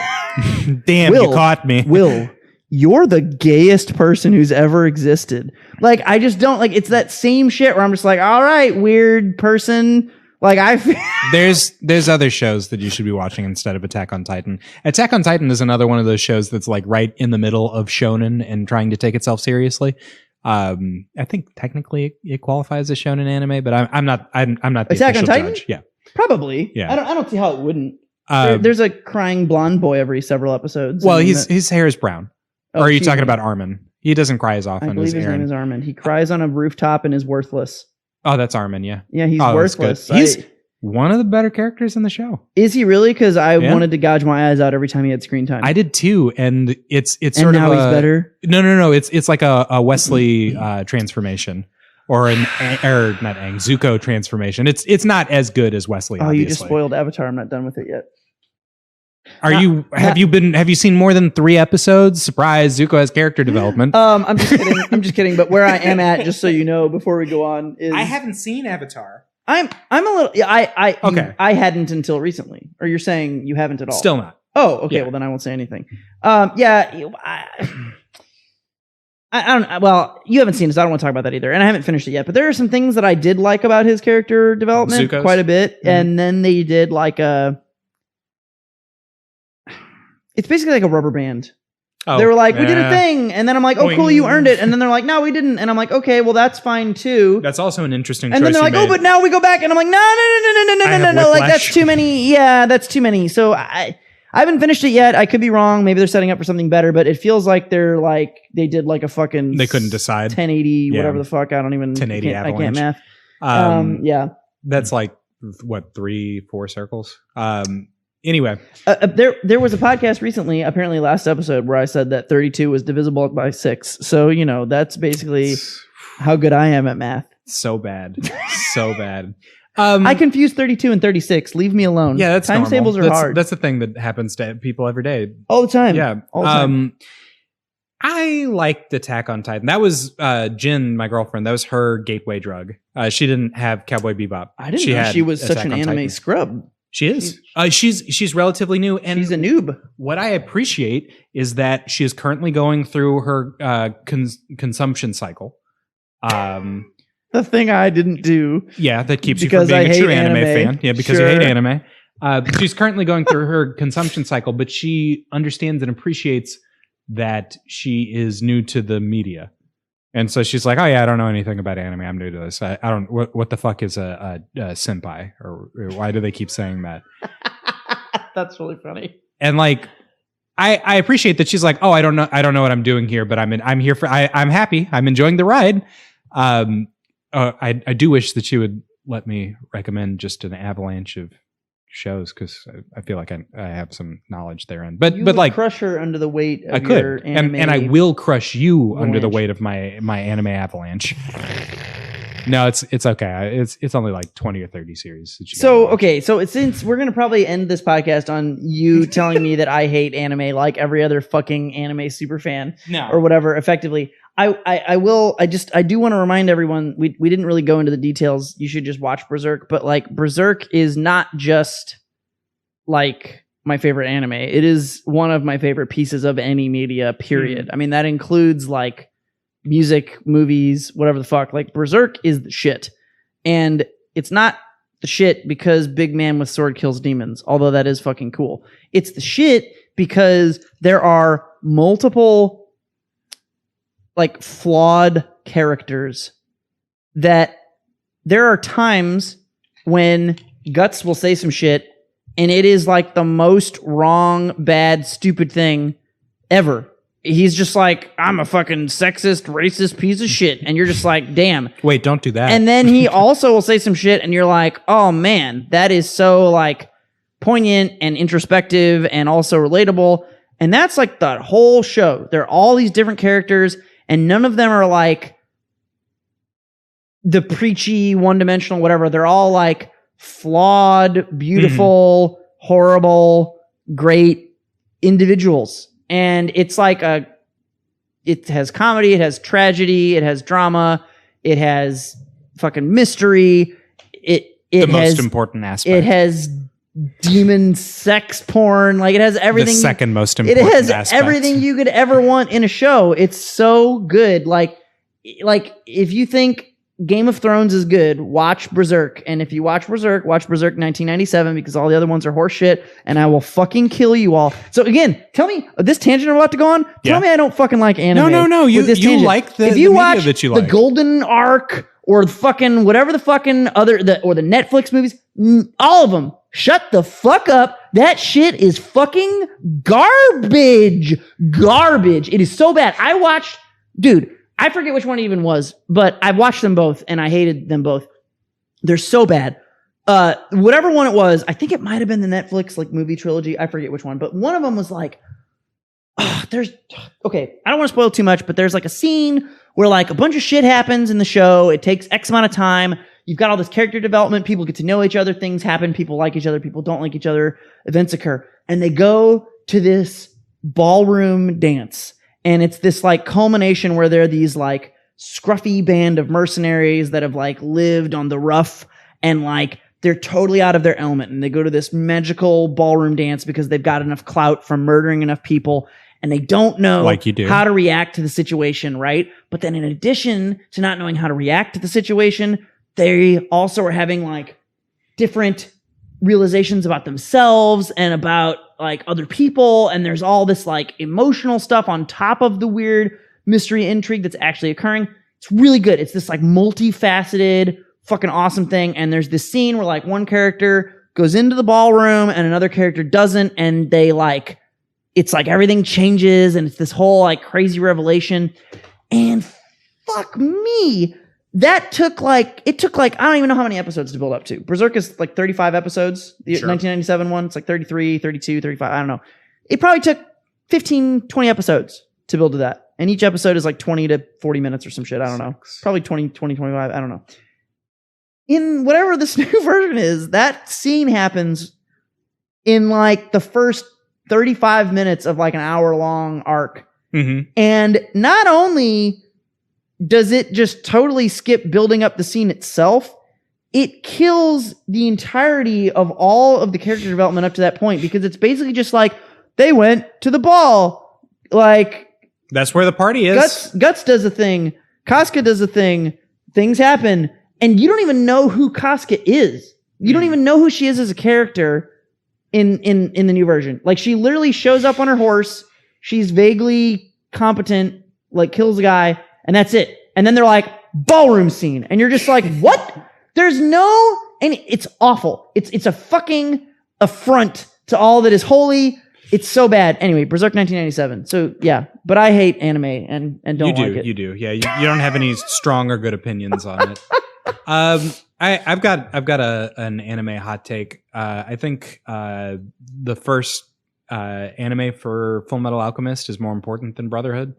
Speaker 2: Damn,
Speaker 1: Will,
Speaker 2: you caught me.
Speaker 1: Will, you're the gayest person who's ever existed. Like, I just don't like. It's that same shit where I'm just like, all right, weird person. Like,
Speaker 2: there's other shows that you should be watching instead of Attack on Titan. Attack on Titan is another one of those shows that's like right in the middle of shonen and trying to take itself seriously. I think technically it qualifies as shonen anime, but I'm not the
Speaker 1: Attack on
Speaker 2: official
Speaker 1: Titan?
Speaker 2: judge. Yeah,
Speaker 1: probably.
Speaker 2: Yeah,
Speaker 1: I don't see how it wouldn't. There's a crying blonde boy every several episodes.
Speaker 2: Well, his hair is brown.
Speaker 1: Oh,
Speaker 2: or are you talking about Armin? He doesn't cry as often
Speaker 1: I believe
Speaker 2: as
Speaker 1: his
Speaker 2: Aaron.
Speaker 1: name is Armin. He cries on a rooftop and is worthless.
Speaker 2: Oh, that's Armin, yeah.
Speaker 1: Yeah, he's worthless.
Speaker 2: He's one of the better characters in the show.
Speaker 1: Is he really? Because I wanted to gouge my eyes out every time he had screen time.
Speaker 2: I did too, and it's
Speaker 1: and
Speaker 2: sort of
Speaker 1: now he's better.
Speaker 2: No. It's like a Wesley transformation. Or not Zuko transformation. It's not as good as Wesley.
Speaker 1: Oh, you just spoiled Avatar. I'm not done with it yet.
Speaker 2: Have you seen more than 3 episodes? Surprise, Zuko has character development.
Speaker 1: I'm just kidding. I'm just kidding. But where I am at, just so you know, before we go on, is
Speaker 2: I haven't seen Avatar.
Speaker 1: I'm a little. Yeah,
Speaker 2: okay.
Speaker 1: I hadn't until recently. Or you're saying you haven't at all?
Speaker 2: Still not.
Speaker 1: Oh, okay. Yeah. Well, then I won't say anything. Yeah. I don't. Well, you haven't seen it, so I don't want to talk about that either. And I haven't finished it yet. But there are some things that I did like about his character development quite a bit. And then they did like a. It's basically like a rubber band. Oh, they were like, we did a thing. And then I'm like, oh, cool, you earned it. And then they're like, no, we didn't. And I'm like, okay, well, that's fine too.
Speaker 2: That's also an interesting choice.
Speaker 1: And then they're like, oh, but now we go back. And I'm like, no. Like, that's too many. Yeah, that's too many. So I haven't finished it yet. I could be wrong. Maybe they're setting up for something better, but it feels like they did like a fucking.
Speaker 2: They couldn't decide.
Speaker 1: 1080, whatever the fuck. I don't even.
Speaker 2: 1080
Speaker 1: I can't math. Yeah.
Speaker 2: That's like, what, 3-4 circles? Anyway,
Speaker 1: there was a podcast recently, apparently last episode, where I said that 32 was divisible by 6. So, that's basically how good I am at math.
Speaker 2: So bad. So bad.
Speaker 1: I confuse 32 and 36. Leave me alone.
Speaker 2: Yeah, that's
Speaker 1: Times tables are hard.
Speaker 2: That's the thing that happens to people every day.
Speaker 1: All the time.
Speaker 2: Yeah.
Speaker 1: All the time.
Speaker 2: I liked Attack on Titan. That was Jin, my girlfriend. That was her gateway drug. She didn't have Cowboy Bebop.
Speaker 1: I didn't know she was such an anime scrub.
Speaker 2: She is. She's relatively new, and
Speaker 1: she's a noob.
Speaker 2: What I appreciate is that she is currently going through her consumption cycle.
Speaker 1: The thing I didn't do.
Speaker 2: Yeah, that keeps you from being a true anime fan. Yeah, because you hate anime. She's currently going through her consumption cycle, but she understands and appreciates that she is new to the media. And so she's like, oh yeah, I don't know anything about anime. I'm new to this. I don't, what the fuck is a senpai? Or why do they keep saying that?
Speaker 1: That's really funny.
Speaker 2: And like, I appreciate that she's like, oh, I don't know what I'm doing here, but I'm here for, I'm happy. I'm enjoying the ride. I do wish that she would let me recommend just an avalanche of shows because I feel like I have some knowledge therein. But
Speaker 1: You would
Speaker 2: like
Speaker 1: crush her under the weight of
Speaker 2: I could,
Speaker 1: your anime
Speaker 2: and I will crush you under the
Speaker 1: avalanche.
Speaker 2: weight of my anime avalanche. No, it's okay. It's only like 20 or 30 series. That you gotta
Speaker 1: So
Speaker 2: watch.
Speaker 1: okay, so since we're gonna probably end this podcast on you telling me that I hate anime like every other fucking anime super fan
Speaker 2: No.
Speaker 1: or whatever, effectively, I do want to remind everyone we didn't really go into the details. You should just watch Berserk, but like Berserk is not just like my favorite anime. It is one of my favorite pieces of any media, period. I mean, that includes like music, movies, whatever the fuck. Like Berserk is the shit. And it's not the shit because big man with sword kills demons, although that is fucking cool. It's the shit because there are multiple like flawed characters that there are times when Guts will say some shit and it is like the most wrong, bad, stupid thing ever. He's just like, I'm a fucking sexist, racist piece of shit. And you're just like, damn.
Speaker 2: Wait, don't do that.
Speaker 1: And then he also will say some shit and you're like, oh man, that is so like poignant and introspective and also relatable. And that's like the whole show. There are all these different characters and none of them are like the preachy, one-dimensional, whatever. They're all like flawed, beautiful, horrible, great individuals. And it's like it has comedy, it has tragedy, it has drama, it has fucking mystery. It
Speaker 2: the
Speaker 1: has,
Speaker 2: most important aspect.
Speaker 1: It has demon sex porn. Like it has everything.
Speaker 2: The second most
Speaker 1: It
Speaker 2: important
Speaker 1: has
Speaker 2: aspect.
Speaker 1: everything you could ever want in a show. It's so good. Like if you think Game of Thrones is good, watch Berserk. And if you watch Berserk 1997 because all the other ones are horse shit and I will fucking kill you all. So again, tell me this tangent I'm about to go on. Tell me I don't fucking like anime.
Speaker 2: No.
Speaker 1: with this
Speaker 2: You
Speaker 1: tangent.
Speaker 2: like the
Speaker 1: if you
Speaker 2: media
Speaker 1: watch
Speaker 2: that you
Speaker 1: the
Speaker 2: like.
Speaker 1: Golden Arc or the fucking whatever the fucking or the Netflix movies, all of them, shut the fuck up. That shit is fucking garbage. Garbage. It is so bad. Dude, I forget which one it even was, but I watched them both and I hated them both. They're so bad. Whatever one it was, I think it might have been the Netflix like movie trilogy. I forget which one, but one of them was like, okay, I don't want to spoil too much, but there's like a scene where like a bunch of shit happens in the show. It takes X amount of time. You've got all this character development. People get to know each other. Things happen. People like each other. People don't like each other. Events occur. And they go to this ballroom dance. And it's this like culmination where there are these like scruffy band of mercenaries that have like lived on the rough and like they're totally out of their element. And they go to this magical ballroom dance because they've got enough clout from murdering enough people. And they don't know
Speaker 2: Like you do.
Speaker 1: how to react to the situation, right? But then in addition to not knowing how to react to the situation, they also are having like different realizations about themselves and about like other people. And there's all this like emotional stuff on top of the weird mystery intrigue that's actually occurring. It's really good. It's this like multifaceted fucking awesome thing. And there's this scene where like one character goes into the ballroom and another character doesn't. And they like, it's like everything changes and it's this whole like crazy revelation. And fuck me. It took like, I don't even know how many episodes to build up to. Berserk is like 35 episodes. The 1997 one, it's like 33, 32, 35. I don't know. It probably took 15, 20 episodes to build to that. And each episode is like 20 to 40 minutes or some shit. I don't know. Probably 20, 25. I don't know. In whatever this new version is, that scene happens in like the first 35 minutes of like an hour long arc.
Speaker 2: Mm-hmm.
Speaker 1: And not only does it just totally skip building up the scene itself, it kills the entirety of all of the character development up to that point because it's basically just like they went to the ball. Like
Speaker 2: that's where the party is.
Speaker 1: Guts does a thing. Casca does a thing. Things happen. And you don't even know who Casca is. You don't even know who she is as a character in the new version. Like she literally shows up on her horse. She's vaguely competent, like kills a guy. And that's it. And then they're like, ballroom scene. And you're just like, what? There's no, and it's awful. It's a fucking affront to all that is holy. It's so bad. Anyway, Berserk 1997. So yeah, but I hate anime and don't like it.
Speaker 2: You do. Yeah. You don't have any strong or good opinions on it. I've got an anime hot take. I think the first anime for Full Metal Alchemist is more important than Brotherhood.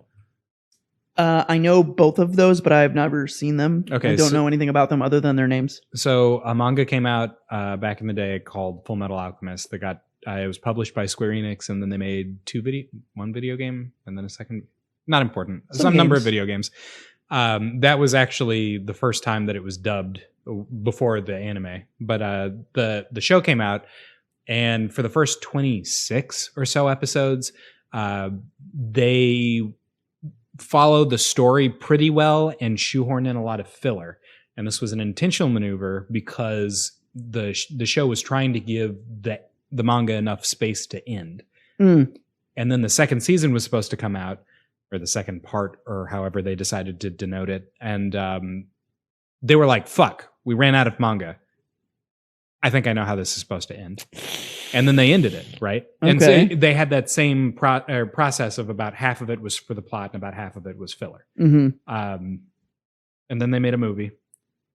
Speaker 1: I know both of those, but I've never seen them.
Speaker 2: Okay,
Speaker 1: I don't know anything about them other than their names.
Speaker 2: So a manga came out back in the day called Full Metal Alchemist. That got it was published by Square Enix, and then they made one video game, and then a second. Not important. Some number of video games. That was actually the first time that it was dubbed before the anime. But the show came out, and for the first 26 or so episodes, they followed the story pretty well and shoehorned in a lot of filler. And this was an intentional maneuver because the show was trying to give the manga enough space to end. And then the second season was supposed to come out, or the second part, or however they decided to denote it. And they were like, fuck, we ran out of manga. I think I know how this is supposed to end. And then they ended it, right? Okay. And so they had that same process of about half of it was for the plot and about half of it was filler. And then they made a movie,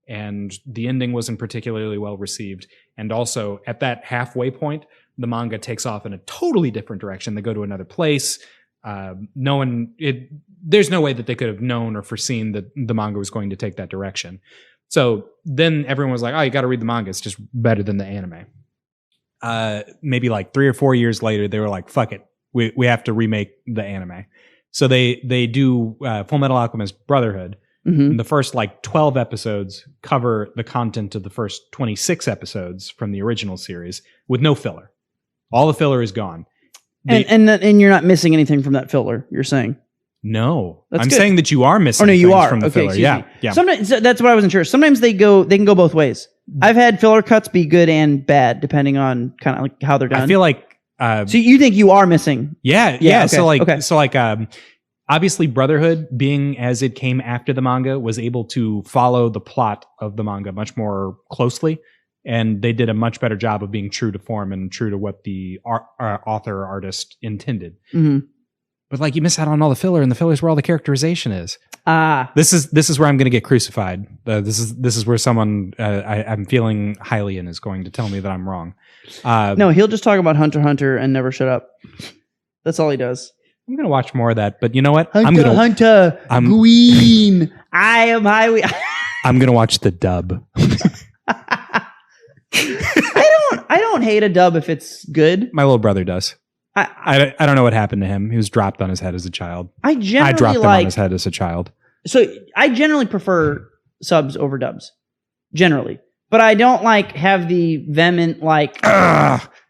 Speaker 2: and the ending wasn't particularly well received. And also at that halfway point, the manga takes off in a totally different direction. They go to another place. There's no way that they could have known or foreseen that the manga was going to take that direction. So then everyone was like, oh, you got to read the manga. It's just better than the anime. Maybe like 3 or 4 years later, they were like, fuck it. We have to remake the anime. So they do Full Metal Alchemist Brotherhood. The first like 12 episodes cover the content of the first 26 episodes from the original series with no filler. All the filler is gone.
Speaker 1: And you're not missing anything from that filler, you're saying?
Speaker 2: No, I'm saying that you are missing things from the filler. Yeah.
Speaker 1: Sometimes that's what I wasn't sure. Sometimes they can go both ways. I've had filler cuts be good and bad depending on kind of like how they're done.
Speaker 2: I feel like
Speaker 1: so you think you are missing?
Speaker 2: Yeah. Okay. So obviously Brotherhood, being as it came after the manga, was able to follow the plot of the manga much more closely, and they did a much better job of being true to form and true to what the author or artist intended. But like you miss out on all the filler, and the filler is where all the characterization is. This is where I'm going to get crucified. This is where someone I'm feeling highly in is going to tell me that I'm wrong.
Speaker 1: No, he'll just talk about Hunter x Hunter and never shut up. That's all he does.
Speaker 2: I'm going to watch more of that, but you know what?
Speaker 1: Hunter Queen. I am highly.
Speaker 2: I'm going to watch the dub.
Speaker 1: I don't hate a dub if it's good.
Speaker 2: My little brother does. I don't know what happened to him. He was dropped on his head as a child. I dropped him on his head as a child. So
Speaker 1: I generally prefer subs over dubs. Generally. But I don't have the vehement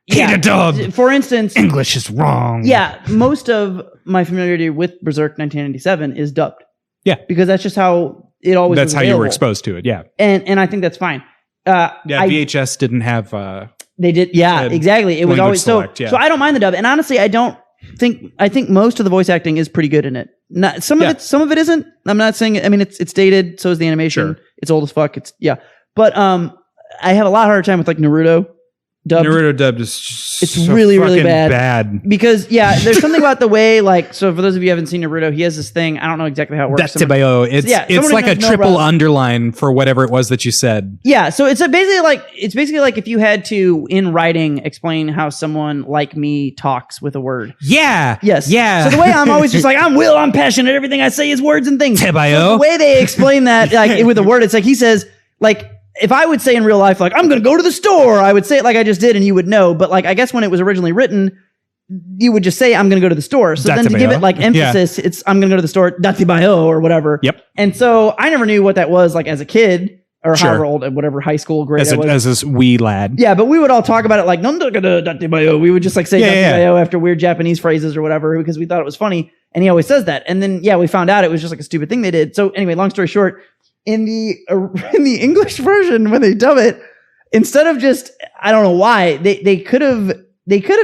Speaker 1: hate a dub. For instance,
Speaker 2: English is wrong.
Speaker 1: Yeah, most of my familiarity with Berserk 1997 is dubbed.
Speaker 2: Yeah.
Speaker 1: Because that's just how it always was
Speaker 2: how you were exposed to it, yeah.
Speaker 1: And I think that's fine.
Speaker 2: VHS didn't have
Speaker 1: they did, exactly. It was always select, so I don't mind the dub. And honestly, I think most of the voice acting is pretty good in it. Some of it isn't. I'm not saying I mean it's dated, so is the animation. Sure. It's old as fuck. But I have a lot harder time with Naruto dubbed. Naruto dubbed is so really bad. Because there's something about the way so for those of you who haven't seen Naruto, he has this thing. I don't know exactly how it works.
Speaker 2: It's like a triple underline for whatever it was that you said.
Speaker 1: Yeah, so it's basically like if you had to in writing explain how someone like me talks with a word.
Speaker 2: Yeah.
Speaker 1: Yes.
Speaker 2: Yeah.
Speaker 1: So the way I'm always just I'm passionate. Everything I say is words and things.
Speaker 2: Tebayo.
Speaker 1: So the way they explain that with a word, it's he says if I would say in real life, I'm going to go to the store, I would say it like I just did and you would know. But I guess when it was originally written, you would just say, I'm going to go to the store. So then to give it emphasis, it's I'm going to go to the store, datibayo or whatever.
Speaker 2: Yep.
Speaker 1: And so I never knew what that was as a kid or however old, whatever high school grade I was.
Speaker 2: As this wee lad.
Speaker 1: Yeah, but we would all talk about it datibayo. We would just say datibayo after weird Japanese phrases or whatever because we thought it was funny. And he always says that. And then, we found out it was just a stupid thing they did. So anyway, long story short, in the English version, when they dub it, instead of just, I don't know why, they could have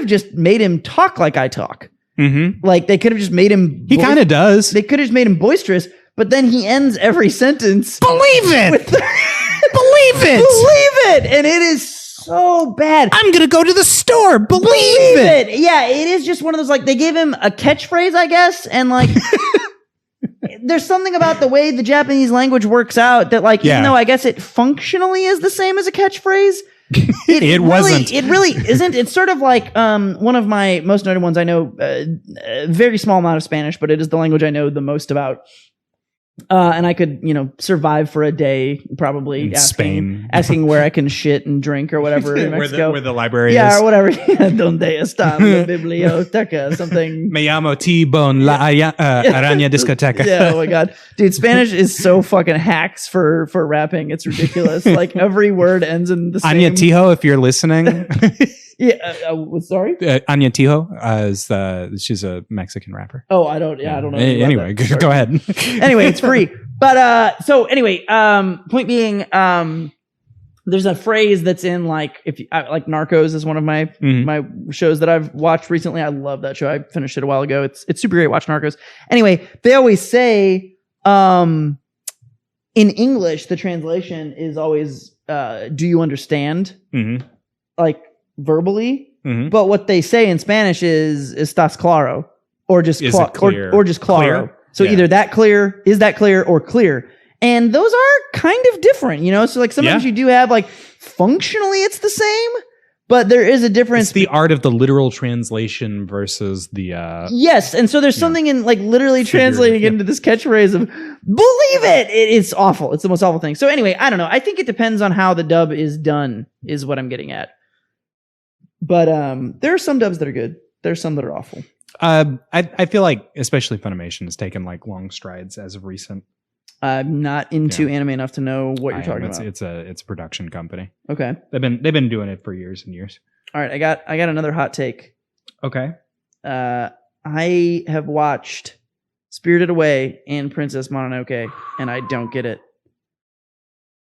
Speaker 1: just made him talk like I talk.
Speaker 2: Mm-hmm.
Speaker 1: They could have just made him.
Speaker 2: He kind of does.
Speaker 1: They could have just made him boisterous, but then he ends every sentence.
Speaker 2: Believe it. Believe it.
Speaker 1: Believe it, and it is so bad.
Speaker 2: I'm gonna go to the store. Believe it.
Speaker 1: Yeah, it is just one of those they gave him a catchphrase, I guess, and there's something about the way the Japanese language works out that, like, even though I guess it functionally is the same as a catchphrase, it wasn't. It really isn't. It's sort of like one of my most noted ones. I know a very small amount of Spanish, but it is the language I know the most about. And I could, survive for a day, probably asking where I can shit and drink or whatever in Mexico.
Speaker 2: where the library is.
Speaker 1: Yeah, or whatever. Donde está la biblioteca? Something.
Speaker 2: Me llamo T-Bone la araña discoteca.
Speaker 1: Yeah, oh my God. Dude, Spanish is so fucking hacks for rapping. It's ridiculous. Like, every word ends in the same.
Speaker 2: Anya Tijo, if you're listening.
Speaker 1: Yeah, sorry?
Speaker 2: Anya Tijo, she's a Mexican rapper.
Speaker 1: Oh, I don't know.
Speaker 2: Anyway, go ahead.
Speaker 1: Anyway, it's free. But so anyway, point being, there's a phrase that's in like like Narcos is one of my my shows that I've watched recently. I love that show. I finished it a while ago. It's super great. Watch Narcos. Anyway, they always say in English the translation is always do you understand? Mm-hmm. Like verbally. Mm-hmm. But what they say in Spanish is estás claro, or just or just claro. Clear? So either is that clear, or clear. And those are kind of different, So like sometimes you do have like functionally it's the same, but there is a difference.
Speaker 2: It's the art of the literal translation versus the
Speaker 1: yes. And so there's something in like literally translating into this catchphrase of believe it. It's awful. It's the most awful thing. So anyway, I don't know. I think it depends on how the dub is done, is what I'm getting at. But there are some dubs that are good. There's some that are awful.
Speaker 2: I feel like especially Funimation has taken like long strides as of recent.
Speaker 1: I'm not into anime enough to know what you're talking about.
Speaker 2: It's a production company.
Speaker 1: Okay.
Speaker 2: They've been doing it for years and years.
Speaker 1: All right, I got another hot take.
Speaker 2: Okay.
Speaker 1: I have watched Spirited Away and Princess Mononoke, and I don't get it.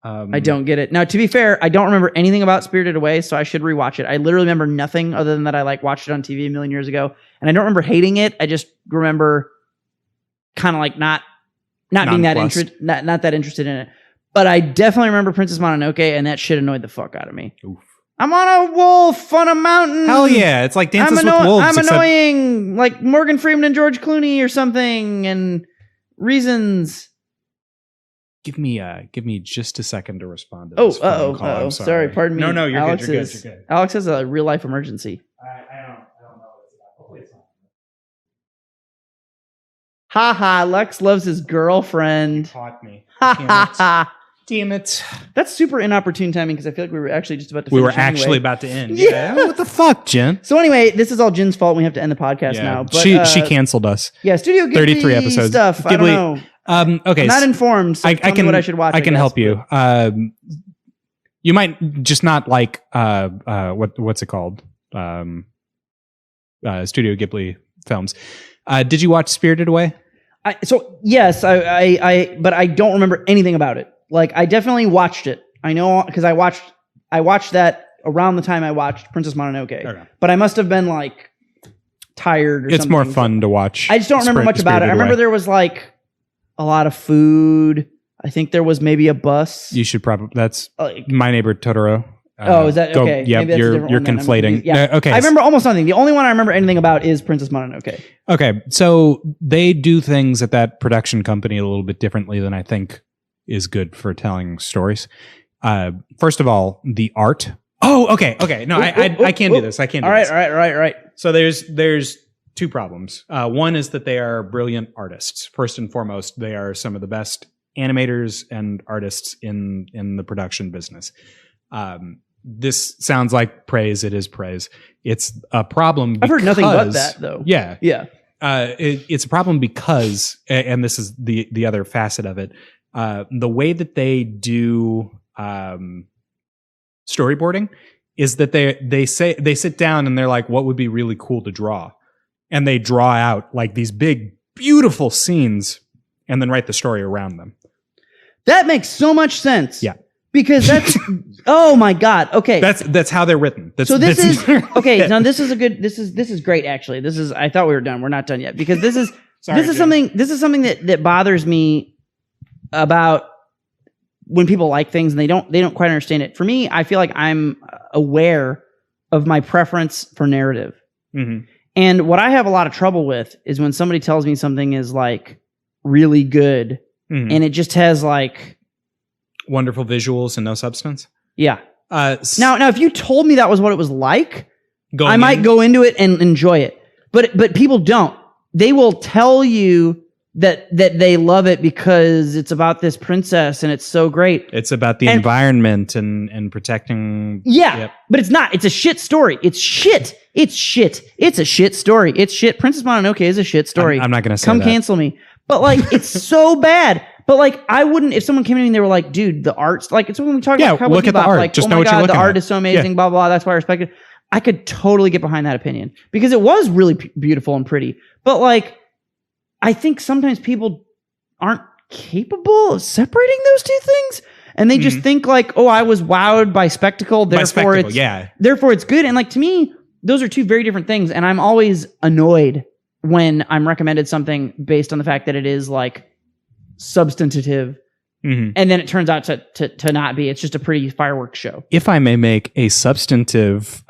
Speaker 1: I don't get it. Now, to be fair, I don't remember anything about Spirited Away, so I should rewatch it. I literally remember nothing other than that I like watched it on TV a million years ago, and I don't remember hating it. I just remember kind of like not being that not that interested in it. But I definitely remember Princess Mononoke, and that shit annoyed the fuck out of me. Oof. I'm on a wolf on a mountain.
Speaker 2: Hell yeah! It's like Dances with Wolves.
Speaker 1: I'm annoying, like Morgan Freeman and George Clooney or something, and reasons.
Speaker 2: Give me just a second to respond to this.
Speaker 1: Oh, sorry, pardon me.
Speaker 2: No, you're good. You're good.
Speaker 1: Alex has a real life emergency.
Speaker 2: I don't know what it's about. Hopefully it's not.
Speaker 1: Ha ha, Lex loves his girlfriend.
Speaker 2: You caught me.
Speaker 1: Ha ha.
Speaker 2: Damn it.
Speaker 1: That's super inopportune timing because I feel like we were actually just about to finish.
Speaker 2: We were actually about to end. Yeah. What the fuck, Jen?
Speaker 1: So anyway, this is all Jen's fault. We have to end the podcast now. But,
Speaker 2: she canceled us.
Speaker 1: Yeah, Studio Ghibli
Speaker 2: 33 episodes.
Speaker 1: Stuff. Ghibli, I don't know.
Speaker 2: Okay,
Speaker 1: I'm not informed. So tell me what I should watch.
Speaker 2: I can help you. You might just not like what's it called? Studio Ghibli films. Did you watch Spirited Away?
Speaker 1: Yes, but I don't remember anything about it. Like I definitely watched it. I know because I watched that around the time I watched Princess Mononoke. Okay. But I must have been like tired or something.
Speaker 2: It's more fun to watch.
Speaker 1: I just don't remember much about it. I remember there was like a lot of food. I think there was maybe a bus.
Speaker 2: You should probably. That's My Neighbor Totoro.
Speaker 1: Is that okay?
Speaker 2: Yeah, you're conflating. Okay.
Speaker 1: I remember almost nothing. The only one I remember anything about is Princess Mononoke.
Speaker 2: Okay, so they do things at that production company a little bit differently than I think is good for telling stories. First of all, the art. Oh, okay. No, I can't do this. I can't do this.
Speaker 1: All right.
Speaker 2: So there's two problems. One is that they are brilliant artists. First and foremost, they are some of the best animators and artists in the production business. This sounds like praise. It is praise. It's a problem because,
Speaker 1: I've heard nothing but that, though.
Speaker 2: Yeah.
Speaker 1: It's
Speaker 2: a problem because, and this is the other facet of it, the way that they do storyboarding is that they sit down and they're like, what would be really cool to draw? And they draw out like these big, beautiful scenes and then write the story around them. That
Speaker 1: makes so much sense.
Speaker 2: Yeah.
Speaker 1: Because that's oh my God. Okay.
Speaker 2: That's how they're written.
Speaker 1: So this is okay. Now this is great actually. I thought we were done. We're not done yet because this is something that bothers me about when people like things and they don't quite understand it. For me, I feel like I'm aware of my preference for narrative. Mm-hmm. And what I have a lot of trouble with is when somebody tells me something is like really good, and it just has like
Speaker 2: wonderful visuals and no substance.
Speaker 1: Yeah. Now, if you told me that was what it was like, I might go into it and enjoy it. But people don't. They will tell you that they love it because it's about this princess and it's so great.
Speaker 2: It's about the environment and protecting.
Speaker 1: Yeah, yep. But it's not. It's a shit story. It's shit. It's shit. It's a shit story. It's shit. Princess Mononoke is a shit story.
Speaker 2: I'm not going to say
Speaker 1: Come cancel me. But like, it's so bad. But like, I wouldn't, if someone came in and they were like, dude, the art's like, it's when we talk about
Speaker 2: look at the art.
Speaker 1: Like,
Speaker 2: just
Speaker 1: oh
Speaker 2: know
Speaker 1: my
Speaker 2: what
Speaker 1: God,
Speaker 2: you're looking
Speaker 1: the art
Speaker 2: at.
Speaker 1: is so amazing, blah, blah, that's why I respect it. I could totally get behind that opinion because it was really beautiful and pretty. But like, I think sometimes people aren't capable of separating those two things. And they just think like, oh, I was wowed by spectacle. Therefore it's good. And like, to me, those are two very different things. And I'm always annoyed when I'm recommended something based on the fact that it is like substantive. And then it turns out to not be. It's just a pretty fireworks show.
Speaker 2: If I may make a substantive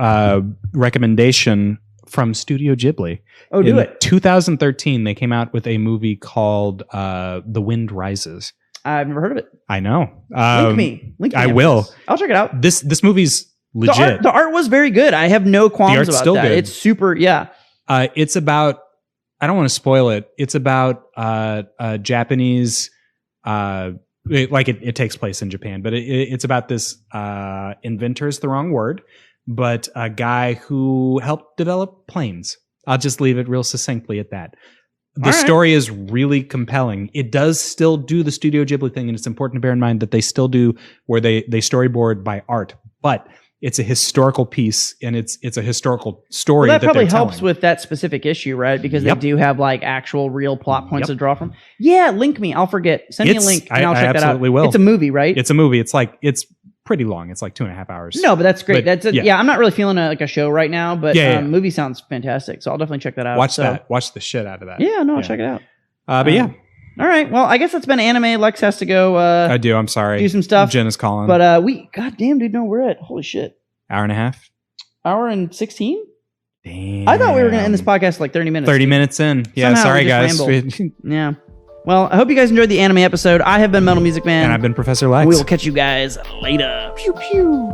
Speaker 2: recommendation from Studio Ghibli.
Speaker 1: Oh, do it.
Speaker 2: 2013, they came out with a movie called The Wind Rises.
Speaker 1: I've never heard of it.
Speaker 2: I know.
Speaker 1: Link me.
Speaker 2: I will.
Speaker 1: I'll check it out.
Speaker 2: This movie's legit.
Speaker 1: The art was very good. I have no qualms about that.
Speaker 2: Good.
Speaker 1: It's super, yeah.
Speaker 2: It's about, I don't want to spoil it. It's about Japanese, it takes place in Japan, but it's about this inventor is the wrong word, but a guy who helped develop planes. I'll just leave it real succinctly at that. The story is really compelling. It does still do the Studio Ghibli thing, and it's important to bear in mind that they still do where they storyboard by art, but it's a historical piece and it's a historical story.
Speaker 1: Well, that probably
Speaker 2: they're
Speaker 1: helps
Speaker 2: telling.
Speaker 1: with that specific issue, right? Because they do have like actual real plot points to draw from. Yeah, link me. I'll forget. Send me a link and I'll check that out.
Speaker 2: Absolutely will.
Speaker 1: It's a movie, right?
Speaker 2: It's a movie. It's pretty long. It's like 2.5 hours.
Speaker 1: No, but that's great. I'm not really feeling a show right now, but movie sounds fantastic. So I'll definitely check that out.
Speaker 2: Watch that. Watch the shit out of that.
Speaker 1: Yeah, no, I'll check it out.
Speaker 2: But yeah.
Speaker 1: All right. Well, I guess that's been anime. Lex has to go.
Speaker 2: I do. I'm sorry.
Speaker 1: Do some stuff.
Speaker 2: Jen is calling.
Speaker 1: But goddamn, dude, no, we're at holy shit.
Speaker 2: Hour and a half.
Speaker 1: Hour and 16?
Speaker 2: Damn.
Speaker 1: I thought we were going to end this podcast like 30 minutes.
Speaker 2: 30 minutes in. Yeah,
Speaker 1: somehow
Speaker 2: sorry, guys.
Speaker 1: Yeah. Well, I hope you guys enjoyed the anime episode. I have been Metal Music Man.
Speaker 2: And I've been Professor Lex.
Speaker 1: We will catch you guys later. Pew, pew.